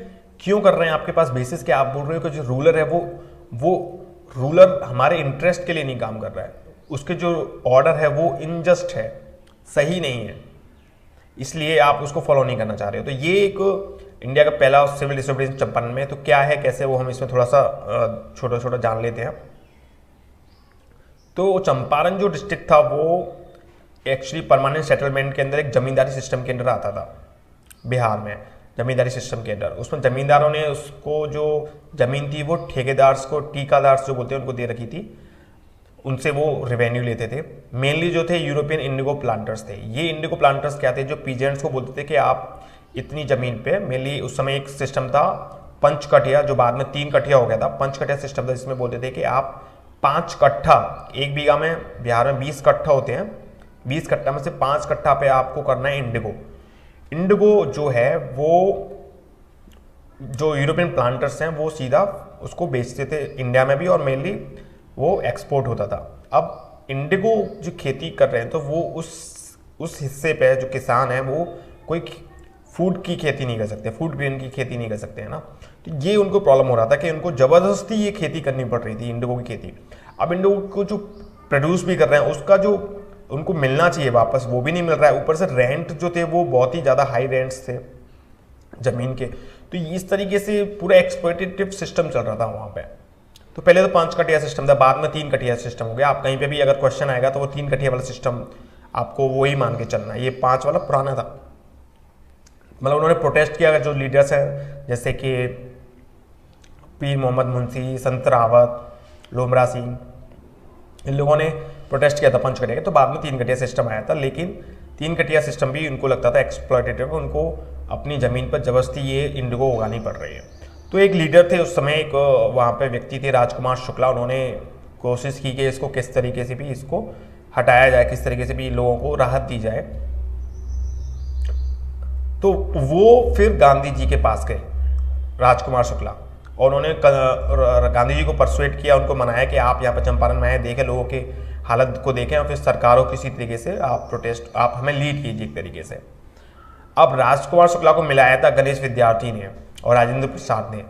क्यों कर रहे हैं? आपके पास बेसिस क्या? आप बोल रहे हो कि जो रूलर है वो रूलर हमारे इंटरेस्ट के लिए नहीं काम कर रहा है, उसके जो ऑर्डर है वो इनजस्ट है, सही नहीं है, इसलिए आप उसको फॉलो नहीं करना चाह रहे हो। तो ये एक इंडिया का पहला सिविल डिसोबीडियंस चंपारण में। तो क्या है, कैसे, वो हम इसमें थोड़ा सा छोटा छोटा जान लेते हैं। तो चंपारण जो डिस्ट्रिक्ट था, वो एक्चुअली परमानेंट सेटलमेंट के अंदर एक जमींदारी सिस्टम के अंदर आता था, बिहार में जमींदारी सिस्टम के अंदर। उसमें जमींदारों ने उसको जो जमीन थी वो ठेकेदार्स को, टीकादार्स जो बोलते हैं, उनको दे रखी थी, उनसे वो रेवेन्यू लेते थे। मेनली जो थे यूरोपियन इंडिगो प्लांटर्स थे। ये इंडिगो प्लांटर्स क्या थे? जो पीजेंट्स को बोलते थे कि आप इतनी जमीन पे, मेनली उस समय एक सिस्टम था पंचकटिया, जो बाद में 3 कटिया हो गया था, पंचकटिया सिस्टम था, जिसमें बोलते थे कि आप 5 कट्ठा, 1 बीघा में बिहार में 20 कट्ठा होते हैं, 20 कट्ठा में से 5 कट्ठा पे आपको करना है इंडिगो। इंडिगो जो है वो जो यूरोपियन प्लांटर्स हैं वो सीधा उसको बेचते थे इंडिया में भी, और मेनली वो एक्सपोर्ट होता था। अब इंडिगो जो खेती कर रहे हैं, तो वो उस हिस्से पे जो किसान है वो कोई फूड की खेती नहीं कर सकते, फूड ग्रेन की खेती नहीं कर सकते, है ना। तो ये उनको प्रॉब्लम हो रहा था कि उनको जबरदस्ती ये खेती करनी पड़ रही थी, इंडिगो की खेती। अब इंडिगो को जो प्रोड्यूस भी कर रहे हैं, उसका जो उनको मिलना चाहिए वापस, वो भी नहीं मिल रहा है। ऊपर से रेंट जो थे वो बहुत ही ज़्यादा हाई रेंट्स थे ज़मीन के। तो इस तरीके से पूरा एक्सप्लॉयटेटिव सिस्टम चल रहा था वहाँ पे। तो पहले तो 5 कटिया सिस्टम था, बाद में 3 कटिया सिस्टम हो गया। आप कहीं पे भी अगर क्वेश्चन आएगा तो वो 3 कटिया वाला सिस्टम आपको वही मान के चलना है, ये 5 वाला पुराना था। मतलब उन्होंने प्रोटेस्ट किया, जो लीडर्स हैं जैसे कि पीर मोहम्मद मुंशी, संत रावत, लोमरा सिंह, इन लोगों ने प्रोटेस्ट किया था 5 कटिया के। तो बाद में 3 कटिया सिस्टम आया था, लेकिन 3 कटिया सिस्टम भी उनको लगता था एक्सप्लॉयटेटिव, उनको अपनी ज़मीन पर जबरदस्ती ये इंडिगो उगानी पड़ रही है। तो एक लीडर थे उस समय, एक वहाँ पे व्यक्ति थे राजकुमार शुक्ला, उन्होंने कोशिश की कि इसको किस तरीके से भी इसको हटाया जाए, किस तरीके से भी लोगों को राहत दी जाए। तो वो फिर गांधी जी के पास गए, राजकुमार शुक्ला, और उन्होंने गांधी जी को परसुएट किया, उनको मनाया कि आप यहाँ पर चंपारण में आए, देखें लोगों की हालत को देखें, और फिर सरकारों किसी तरीके से आप हमें लीड कीजिए एक तरीके से। अब राजकुमार शुक्ला को मिलाया था गणेश विद्यार्थी ने और राजेंद्र प्रसाद ने,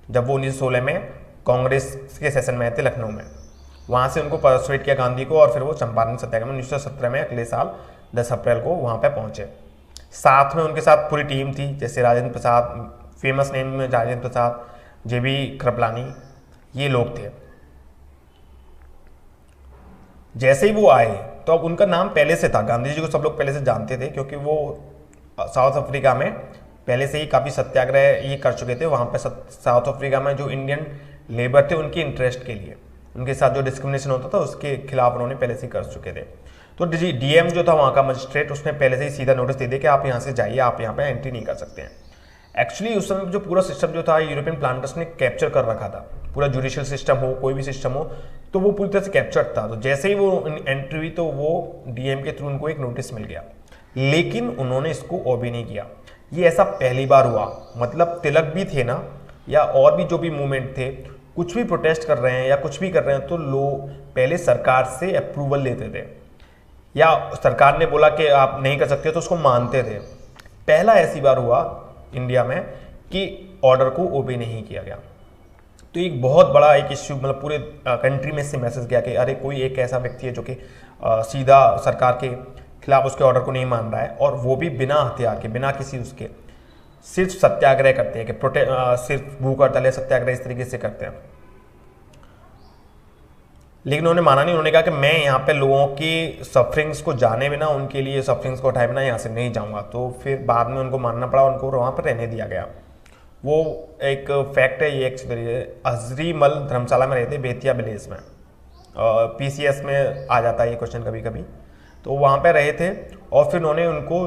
जब वो 1916 में कांग्रेस के सेशन में आए थे लखनऊ में। वहाँ से उनको परसुएट किया गांधी को, और फिर वो चंपारण सत्याग्रह में 1917 में अगले साल 10 अप्रैल को वहाँ पे पहुँचे। साथ में उनके साथ पूरी टीम थी, जैसे राजेंद्र प्रसाद, फेमस नेम में राजेंद्र प्रसाद, JB कृपलानी, ये लोग थे। जैसे ही वो आए तो अब उनका नाम पहले से था, गांधी जी को सब लोग पहले से जानते थे, क्योंकि वो साउथ अफ्रीका में पहले से ही काफ़ी सत्याग्रह ये कर चुके थे। वहाँ पे साउथ अफ्रीका में जो इंडियन लेबर थे, उनके इंटरेस्ट के लिए, उनके साथ जो डिस्क्रिमिनेशन होता था उसके खिलाफ उन्होंने पहले से ही कर चुके थे। तो DM जो था वहाँ का मजिस्ट्रेट, उसने पहले से ही सीधा नोटिस दे दिया कि आप यहाँ से जाइए, आप यहाँ पे एंट्री नहीं कर सकते हैं। एक्चुअली उस समय जो पूरा सिस्टम जो था यूरोपियन प्लांटर्स ने कैप्चर कर रखा था, पूरा जुडिशियल सिस्टम हो, कोई भी सिस्टम हो, तो वो पूरी तरह से कैप्चर था। तो जैसे ही वो एंट्री हुई तो वो DM के थ्रू उनको एक नोटिस मिल गया, लेकिन उन्होंने इसको ओबे नहीं किया। ये ऐसा पहली बार हुआ। मतलब तिलक भी थे ना, या और भी जो भी मूवमेंट थे, कुछ भी प्रोटेस्ट कर रहे हैं या कुछ भी कर रहे हैं तो लोग पहले सरकार से अप्रूवल लेते थे, या सरकार ने बोला कि आप नहीं कर सकते तो उसको मानते थे। पहला ऐसी बार हुआ इंडिया में कि ऑर्डर को ओबे नहीं किया गया। तो एक बहुत बड़ा एक इश्यू, मतलब पूरे कंट्री में इससे मैसेज गया कि अरे कोई एक ऐसा व्यक्ति है जो कि सीधा सरकार के खिलाफ उसके ऑर्डर को नहीं मान रहा है, और वो भी बिना हथियार के, बिना किसी उसके, सिर्फ सत्याग्रह करते हैं कि सिर्फ भूख हड़ताल सत्याग्रह इस तरीके से करते हैं। लेकिन उन्होंने माना नहीं। उन्होंने कहा कि मैं यहाँ पे लोगों की सफरिंग्स को जाने बिना, उनके लिए सफरिंग्स को उठाए बिना यहाँ से नहीं जाऊँगा। तो फिर बाद में उनको मानना पड़ा, उनको वहाँ पर रहने दिया गया। वो एक फैक्ट है ये एक्चुअली। हजरीमल धर्मशाला में रहते, बेतिया विलेज में, PCS में आ जाता है ये क्वेश्चन कभी कभी। तो वहाँ पे रहे थे, और फिर उन्होंने उनको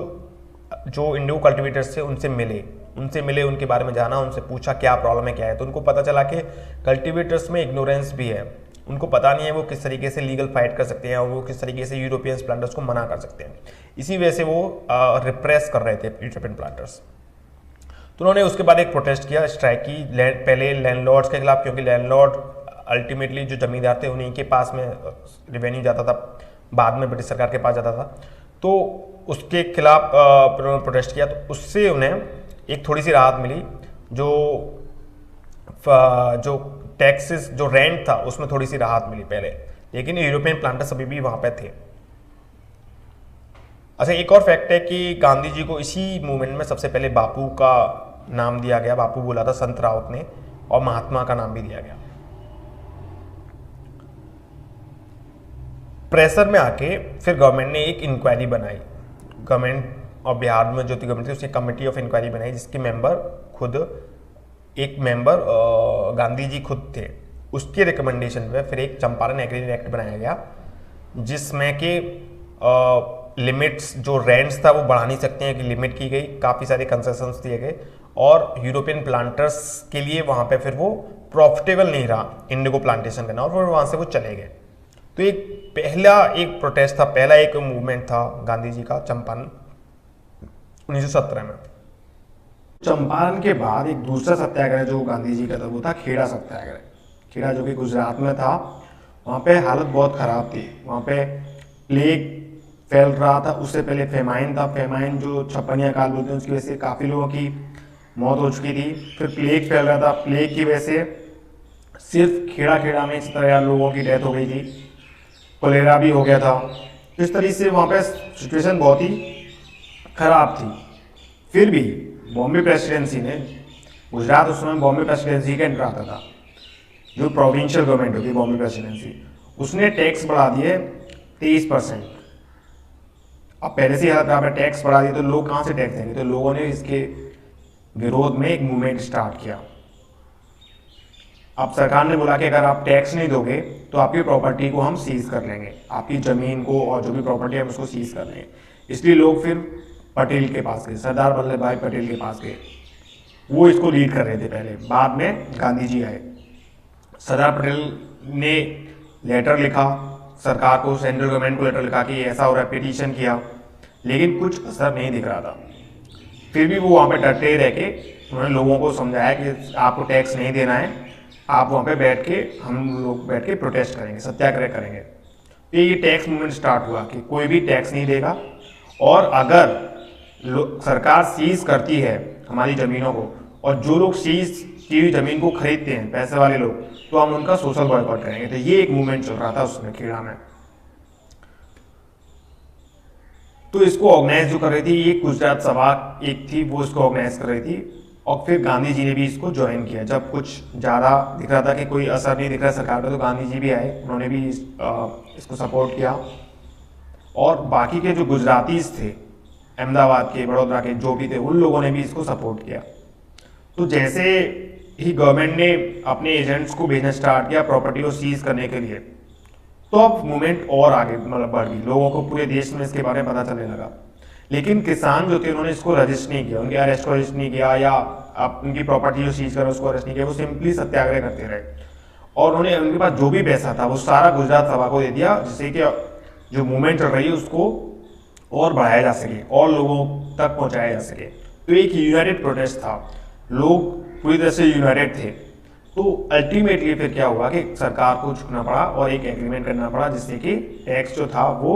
जो इंडिगो कल्टिवेटर्स थे उनसे मिले, उनके बारे में जाना, उनसे पूछा क्या प्रॉब्लम है, क्या है। तो उनको पता चला कि कल्टिवेटर्स में इग्नोरेंस भी है, उनको पता नहीं है वो किस तरीके से लीगल फाइट कर सकते हैं, और वो किस तरीके से यूरोपियन प्लांटर्स को मना कर सकते हैं। इसी वजह से वो रिप्रेस कर रहे थे यूरोपियन प्लांटर्स। तो उन्होंने उसके बाद एक प्रोटेस्ट किया, स्ट्राइक की, पहले लैंडलॉर्ड्स के खिलाफ, क्योंकि लैंडलॉर्ड अल्टीमेटली जो जमींदार थे उन्हीं के पास में रेवेन्यू जाता था, बाद में ब्रिटिश सरकार के पास जाता था। तो उसके खिलाफ उन्होंने प्रोटेस्ट किया, तो उससे उन्हें एक थोड़ी सी राहत मिली। जो टैक्सेस, जो रेंट था उसमें थोड़ी सी राहत मिली पहले, लेकिन यूरोपियन प्लांटर्स अभी भी वहां पे थे। अच्छा, एक और फैक्ट है कि गांधी जी को इसी मूवमेंट में सबसे पहले बापू का नाम दिया गया, बापू बोला था संत राउत ने, और महात्मा का नाम भी दिया गया। प्रेशर में आके फिर गवर्नमेंट ने एक इंक्वायरी बनाई, गवर्नमेंट और बिहार में जो थी गवर्नमेंट थी उसने कमेटी ऑफ इंक्वायरी बनाई, जिसके मेंबर खुद एक मेंबर गांधी जी खुद थे। उसके रिकमेंडेशन पे फिर एक चंपारण एग्रीमेंट एक्ट बनाया गया, जिसमें कि लिमिट्स, जो रेंट्स था वो बढ़ा नहीं सकते हैं कि लिमिट की गई, काफ़ी सारे कंसेशंस दिए गए, और यूरोपियन प्लांटर्स के लिए वहाँ पे फिर वो प्रॉफिटेबल नहीं रहा इंडिगो प्लांटेशन करना, और फिर वहाँ से वो चले गए। तो एक पहला एक प्रोटेस्ट था, पहला एक मूवमेंट था गांधी जी का चंपारण 1917 में। चंपारण के बाद एक दूसरा सत्याग्रह जो गांधी जी का था वो था खेड़ा सत्याग्रह। खेड़ा जो कि गुजरात में था, वहाँ पे हालत बहुत ख़राब थी, वहाँ पे प्लेग फैल रहा था। उससे पहले फेमाइन था, फेमाइन जो छप्पनिया काल बोलते हैं, उसकी वजह से काफ़ी लोगों की मौत हो चुकी थी। फिर प्लेग फैल रहा था, प्लेग की वजह से सिर्फ खेड़ा में इस तरह लोगों की डेथ हो गई थी, कोलेरा भी हो गया था। इस तरीके से वहाँ पे सिचुएशन बहुत ही खराब थी। फिर भी बॉम्बे प्रेसिडेंसी ने, गुजरात उस समय बॉम्बे प्रेसिडेंसी के अंडर आता था, जो प्रोविंशियल गवर्नमेंट होती है बॉम्बे प्रेसिडेंसी, उसने टैक्स बढ़ा दिए 23%। अब पहले से ही टैक्स बढ़ा दिए तो लोग कहाँ से टैक्स देंगे, तो लोगों ने इसके विरोध में एक मूवमेंट स्टार्ट किया। अब सरकार ने बोला कि अगर आप टैक्स नहीं दोगे तो आपकी प्रॉपर्टी को हम सीज कर लेंगे, आपकी ज़मीन को और जो भी प्रॉपर्टी है हम उसको सीज कर लेंगे। इसलिए लोग फिर पटेल के पास गए, सरदार वल्लभ भाई पटेल के पास गए। वो इसको लीड कर रहे थे पहले, बाद में गांधी जी आए। सरदार पटेल ने लेटर लिखा सरकार को, सेंट्रल गवर्नमेंट को लेटर लिखा कि ऐसा हो रहा है, पिटीशन किया, लेकिन कुछ असर नहीं दिख रहा था। फिर भी वो वहाँ पे डटे रह के उन्होंने लोगों को समझाया कि आपको टैक्स नहीं देना है, आप वहाँ पे बैठ के, हम लोग बैठ के प्रोटेस्ट करेंगे, सत्याग्रह करेंगे। तो ये टैक्स मूवमेंट स्टार्ट हुआ कि कोई भी टैक्स नहीं देगा, और अगर सरकार सीज करती है हमारी ज़मीनों को, और जो लोग सीज की हुई ज़मीन को खरीदते हैं पैसे वाले लोग, तो हम उनका सोशल बॉयकॉट करेंगे। तो ये एक मूवमेंट चल रहा था उसमें खेड़ा में। तो इसको ऑर्गेनाइज जो कर रही थी ये गुजरात सभा एक थी, वो इसको ऑर्गेनाइज कर रही थी, और फिर गांधी जी ने भी इसको ज्वाइन किया। जब कुछ ज़्यादा दिख रहा था कि कोई असर नहीं दिख रहा सरकार का, तो गांधी जी भी आए, उन्होंने भी इसको सपोर्ट किया। और बाकी के जो गुजरातीज थे, अहमदाबाद के, बड़ौदा के, जो भी थे, उन लोगों ने भी इसको सपोर्ट किया। तो जैसे ही गवर्नमेंट ने अपने एजेंट्स को भेजना स्टार्ट किया प्रॉपर्टी को सीज करने के लिए, तो अब मूवमेंट और आगे मतलब बढ़ गई, लोगों को पूरे देश में इसके बारे में पता चलने लगा। लेकिन किसान जो थे उन्होंने इसको रजिस्ट नहीं किया, उनके अरेस्ट को रजिस्ट नहीं किया, या आप उनकी प्रॉपर्टी जो सीज कर उसको अरेस्ट नहीं किया, वो सिंपली सत्याग्रह करते रहे। और उन्होंने उनके पास जो भी पैसा था वो सारा गुजरात सभा को दे दिया, जिससे कि जो मूवमेंट चल रही है उसको और बढ़ाया जा सके और लोगों तक पहुंचाया जा सके। तो एक यूनाइटेड प्रोटेस्ट था, लोग पूरी तरह से यूनाइटेड थे। तो अल्टीमेटली फिर क्या हुआ कि सरकार को झुकना पड़ा और एक एग्रीमेंट करना पड़ा, जिससे कि टैक्स जो था वो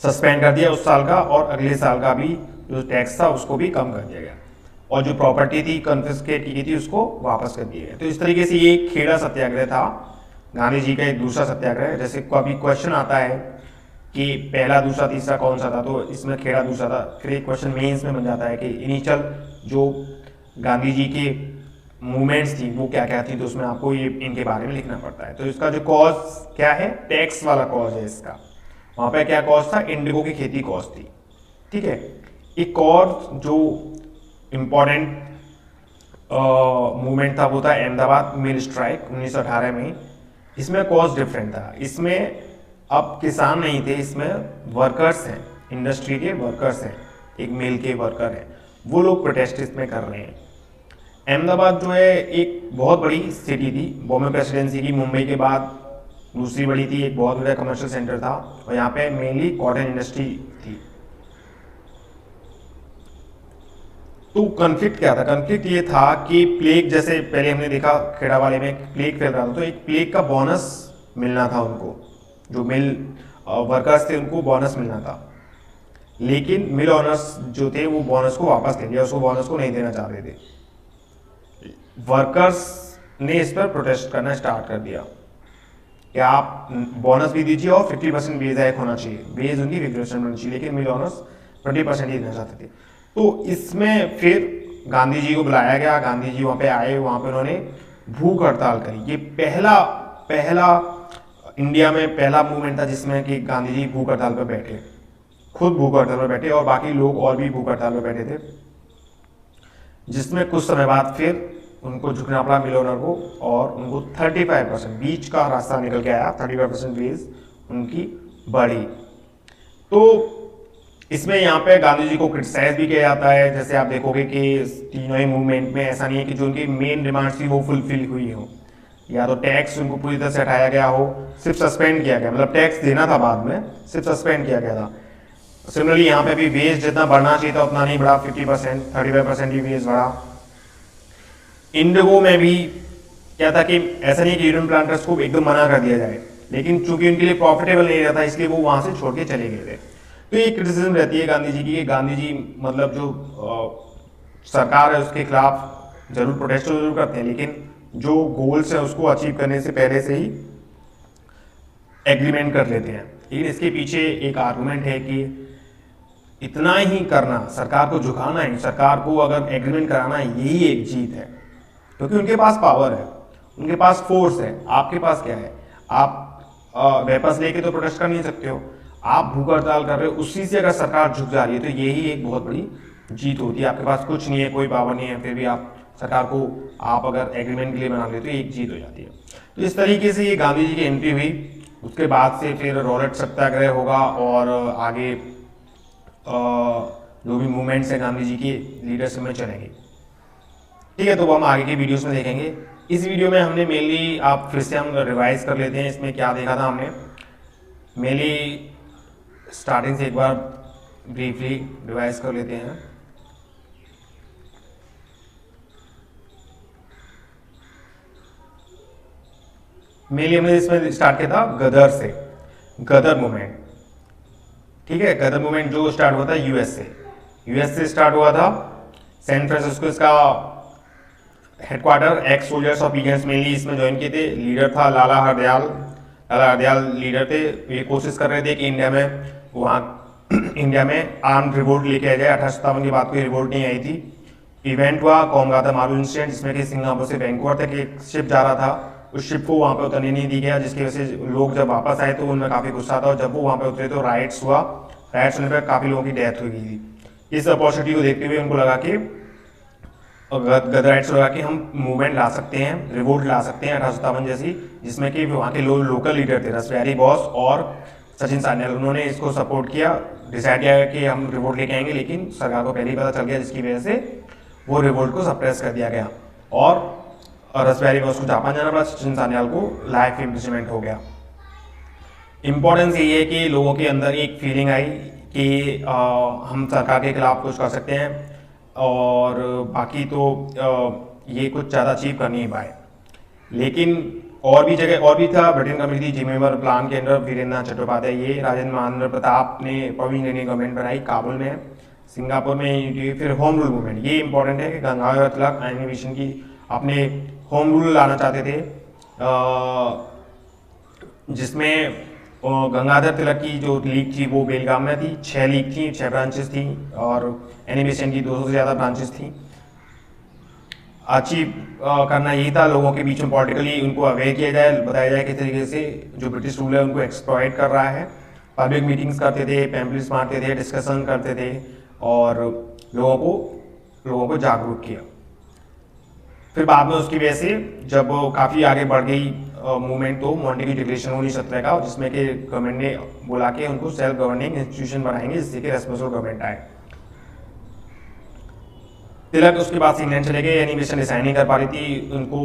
सस्पेंड कर दिया उस साल का, और अगले साल का भी जो टैक्स था उसको भी कम कर दिया गया, और जो प्रॉपर्टी थी कन्फिस्केट की थी उसको वापस कर दिया गया। तो इस तरीके से ये खेड़ा सत्याग्रह था गांधी जी का एक दूसरा सत्याग्रह। जैसे कभी क्वेश्चन आता है कि पहला, दूसरा, तीसरा कौन सा था, तो इसमें खेड़ा दूसरा था। फिर एक क्वेश्चन मेंस में बन जाता है कि इनिशियल जो गांधी जी के मूवमेंट्स थी वो क्या क्या थी, तो उसमें आपको ये इनके बारे में लिखना पड़ता है। तो इसका जो कॉज क्या है, टैक्स वाला कॉज है इसका। वहां पे क्या कॉज था, इंडिगो की खेती कॉज थी। ठीक है, एक और जो इम्पोर्टेंट मूवमेंट था वो था अहमदाबाद मिल स्ट्राइक 1918 में। इसमें कॉज डिफरेंट था, इसमें अब किसान नहीं थे, इसमें वर्कर्स हैं, इंडस्ट्री के वर्कर्स हैं, एक मिल के वर्कर हैं, वो लोग प्रोटेस्ट इसमें कर रहे हैं। अहमदाबाद जो है एक बहुत बड़ी सिटी थी, बॉम्बे प्रेसिडेंसी की, मुंबई के बाद दूसरी बड़ी थी, एक बहुत बड़ा कमर्शियल सेंटर था, और यहाँ पे मेनली कॉटन इंडस्ट्री थी। तो कॉन्फ्लिक्ट क्या था, कॉन्फ्लिक्ट ये था कि प्लेग, जैसे पहले हमने देखा खेड़ा वाले में प्लेग फैल रहा था, तो एक प्लेग का बोनस मिलना था उनको, जो मिल वर्कर्स थे उनको बोनस मिलना था। लेकिन मिल ओनर्स जो थे वो बोनस को वापस ले लिया, उसको बोनस को नहीं देना चाहते थे। वर्कर्स ने इस पर प्रोटेस्ट करना स्टार्ट कर दिया कि आप बोनस भी दीजिए और 50% वेज हाइक होना चाहिए, वेज उनकी 50% होनी चाहिए, लेकिन मिल ओनर्स 20% ही देना चाहते थे। तो इसमें फिर गांधी जी को बुलाया गया, गांधी जी वहाँ पे आए, वहाँ पे उन्होंने भूख हड़ताल करी। ये पहला इंडिया में पहला मूवमेंट था जिसमें कि गांधी जी भूख हड़ताल पर बैठे, खुद भूख हड़ताल पर बैठे, और बाकी लोग और भी भूख हड़ताल पर बैठे थे, जिसमें कुछ समय बाद फिर उनको झुकना पड़ा मिल ओनर को, और उनको 35% बीच का रास्ता निकल के आया, 35% वेज उनकी बढ़ी। तो इसमें यहाँ पे गांधी जी को क्रिटिसाइज भी किया जाता है। जैसे आप देखोगे कि तीनों ही मूवमेंट में ऐसा नहीं है कि जो उनकी मेन डिमांड्स थी वो फुलफिल हुई हो, या तो टैक्स उनको पूरी तरह से हटाया गया हो, सिर्फ सस्पेंड किया गया, मतलब टैक्स देना था बाद में, सिर्फ सस्पेंड किया गया था। सिमिलरली यहाँ पे भी वेज जितना बढ़ना चाहिए था उतना नहीं बढ़ा, 50%, 35% ही वेज बढ़ा। इंडिगो में भी क्या था कि ऐसा नहीं कि यूनियन प्लांटर्स को एकदम मना कर दिया जाए, लेकिन चूंकि उनके लिए प्रॉफिटेबल नहीं रहता इसलिए वो वहां से छोड़ के चले गए थे। तो ये क्रिटिसिज्म रहती है गांधी जी की कि गांधी जी मतलब जो सरकार है उसके खिलाफ जरूर प्रोटेस्ट जरूर करते हैं, लेकिन जो गोल्स है उसको अचीव करने से पहले से ही एग्रीमेंट कर लेते हैं। लेकिन इसके पीछे एक आर्गुमेंट है कि इतना ही करना, सरकार को झुकाना है, सरकार को अगर एग्रीमेंट कराना है, यही एक जीत है, क्योंकि उनके पास पावर है, उनके पास फोर्स है। आपके पास क्या है, आप वेपन्स लेके तो प्रोटेस्ट कर नहीं सकते हो, आप भूख हड़ताल कर रहे हो, उसी से अगर सरकार झुक जा रही है तो यही एक बहुत बड़ी जीत होती है। आपके पास कुछ नहीं है, कोई पावर नहीं है, फिर भी आप सरकार को आप अगर एग्रीमेंट के लिए बना लेते हो, एक जीत हो जाती है। तो इस तरीके से ये गांधी जी की एंट्री हुई। उसके बाद से फिर रॉलेट सत्याग्रह होगा, और आगे जो भी मूवमेंट्स है गांधी जी की लीडरशिप में चलेंगे। ठीक है, तो वो हम आगे की वीडियोस में देखेंगे। इस वीडियो में हमने मेनली, आप फिर से हम रिवाइज कर लेते हैं इसमें क्या देखा था हमने। मेनली स्टार्टिंग से एक बार ब्रीफली रिवाइज कर लेते हैं। मेनली हमने इसमें स्टार्ट किया था गदर से, गदर मूवमेंट। ठीक है, गदर मूवमेंट जो स्टार्ट हुआ था यूएस से स्टार्ट हुआ था। सैन फ्रांसिस्को इसका हेडक्वार्टर, एक्स सोल्जर्स ऑफ पीगन्स मेनली इसमें ज्वाइन किए थे। लीडर था लाला हरदयाल लीडर थे। ये कोशिश कर रहे थे कि इंडिया में आर्म्ड रिवोल्ट लेके आ जाए। 1857 की बात कोई रिवोल्ट नहीं आई थी। इवेंट हुआ कोमगाता मारू इंसिडेंट, जिसमें कि सिंगापुर से वैंकूवर तक एक शिप जा रहा था, उस शिप को वहां पे उतरने नहीं दी गया, जिसकी वजह से लोग जब वापस आए तो उनमें काफी गुस्सा था, और जब वो वहां पे उतरे तो राइट्स हुआ। राइट्स होने पर काफी लोगों की डेथ हो गई थी। इस अपॉर्चुनिटी को देखते हुए उनको लगा कि गदर राइट्स लगा कि हम मूवमेंट ला सकते हैं, रिवोल्ट ला सकते हैं 1857 जैसी, जिसमें कि वहाँ के लोकल लीडर थे रासबिहारी बोस और सचिन सान्याल, उन्होंने इसको सपोर्ट किया। डिसाइड किया कि हम रिवोल्ट लेके आएंगे, लेकिन सरकार को पहले ही पता चल गया, जिसकी वजह से वो रिवोल्ट को सप्रेस कर दिया गया, और रासबिहारी बोस को जापान जाना पड़ा, सचिन सान्याल को लाइफ इम्प्रिजनमेंट हो गया। इंपॉर्टेंस यही है कि लोगों के अंदर एक फीलिंग आई कि हम सरकार के खिलाफ कुछ कर सकते हैं, और बाकी तो ये कुछ ज़्यादा अचीव कर नहीं पाए। लेकिन और भी जगह और भी था। ब्रिटेन कमेटी जिम्मेवार प्लान के अंडर वीरेंद्र चट्टोपाध्याय, ये राजेंद्र महान्द्र प्रताप ने प्रवीण गांधी गवर्नमेंट बनाई, काबुल में, सिंगापुर में। फिर होम रूल मूवमेंट, ये इंपॉर्टेंट है कि गंगाधर तिलक एनिमेशन की अपने होम रूल लाना चाहते थे, जिसमें गंगाधर तिलक की जो लीग थी वो बेलगाम में थी। 6 लीग थी, 6 ब्रांचेस थी, और एनिमेशन की 200 से ज़्यादा ब्रांचेस थी। अचीव करना यही था, लोगों के बीच में पॉलिटिकली उनको अवेयर किया जाए, बताया जाए किस तरीके से जो ब्रिटिश रूल है उनको एक्सप्लॉइट कर रहा है। पब्लिक मीटिंग्स करते थे, पैम्पलेट्स मारते थे, डिस्कशन करते थे, और लोगों को जागरूक किया। फिर बाद में उसकी वजह से जब काफ़ी आगे बढ़ गई मूवमेंट, तो मॉन्टेग्यू डिक्लेरेशन 1917 का, जिसमें कि गवर्नमेंट ने बोला कि उनको सेल्फ गवर्निंग इंस्टीट्यूशन बनाएंगे, जिससे कि रेस्पॉन्सिबल गवर्नमेंट आए। तिलक उसके बाद से इंग्लैंड चले गए, एनिमेशन डिसाइन नहीं कर पा रही थी, उनको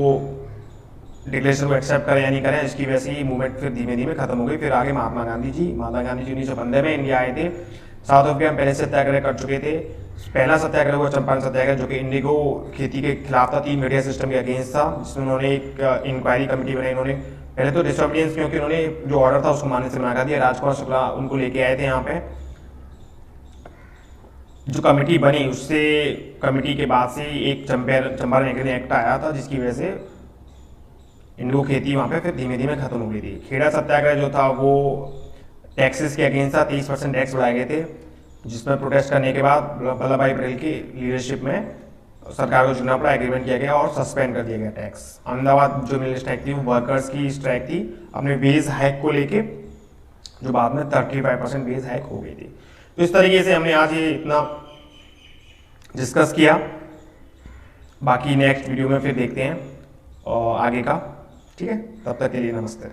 डिक्लेरेशन को एक्सेप्ट करें या नहीं करें, इसकी वजह से ये मूवमेंट फिर धीमे धीमे खत्म हो गई। फिर आगे महात्मा गांधी जी 1915 में इंडिया आए थे। साउथ अफ्रीका में पहले सत्याग्रह कर चुके थे। पहला सत्याग्रह हुआ चंपारण सत्याग्रह, जो कि इंडिगो खेती के खिलाफ था, 3 मीडिया सिस्टम के अगेंस्ट था, जिसमें उन्होंने एक इंक्वायरी कमेटी बनाई। उन्होंने पहले तो डिसऑबीडियंस, क्योंकि उन्होंने जो ऑर्डर था उसको मानने से मना कर दिया। राजकुमार शुक्ला उनको लेके आए थे यहाँ पे। जो कमेटी बनी, उससे कमेटी के बाद से एक चंपारण एक्ट आया था, जिसकी वजह से इंडिगो खेती वहाँ पे फिर धीमे धीमे खत्म हो गई थी। खेड़ा सत्याग्रह जो था वो टैक्सेस के अगेंस्ट था, 30% टैक्स बढ़ाए गए थे, जिसमें प्रोटेस्ट करने के बाद वल्लभ भाई पटेल की लीडरशिप में सरकार को चुनना पड़ा, एग्रीमेंट किया गया और सस्पेंड कर दिया गया टैक्स। अहमदाबाद जो मिल स्ट्राइक थी वो वर्कर्स की स्ट्राइक थी, अपने वेज हाइक को लेके, जो बाद में 35% वेज हाइक हो गई थी। तो इस तरीके से हमने आज ये इतना डिस्कस किया। बाकी नेक्स्ट वीडियो में फिर देखते हैं और आगे का, ठीक है। तब तक के लिए नमस्ते।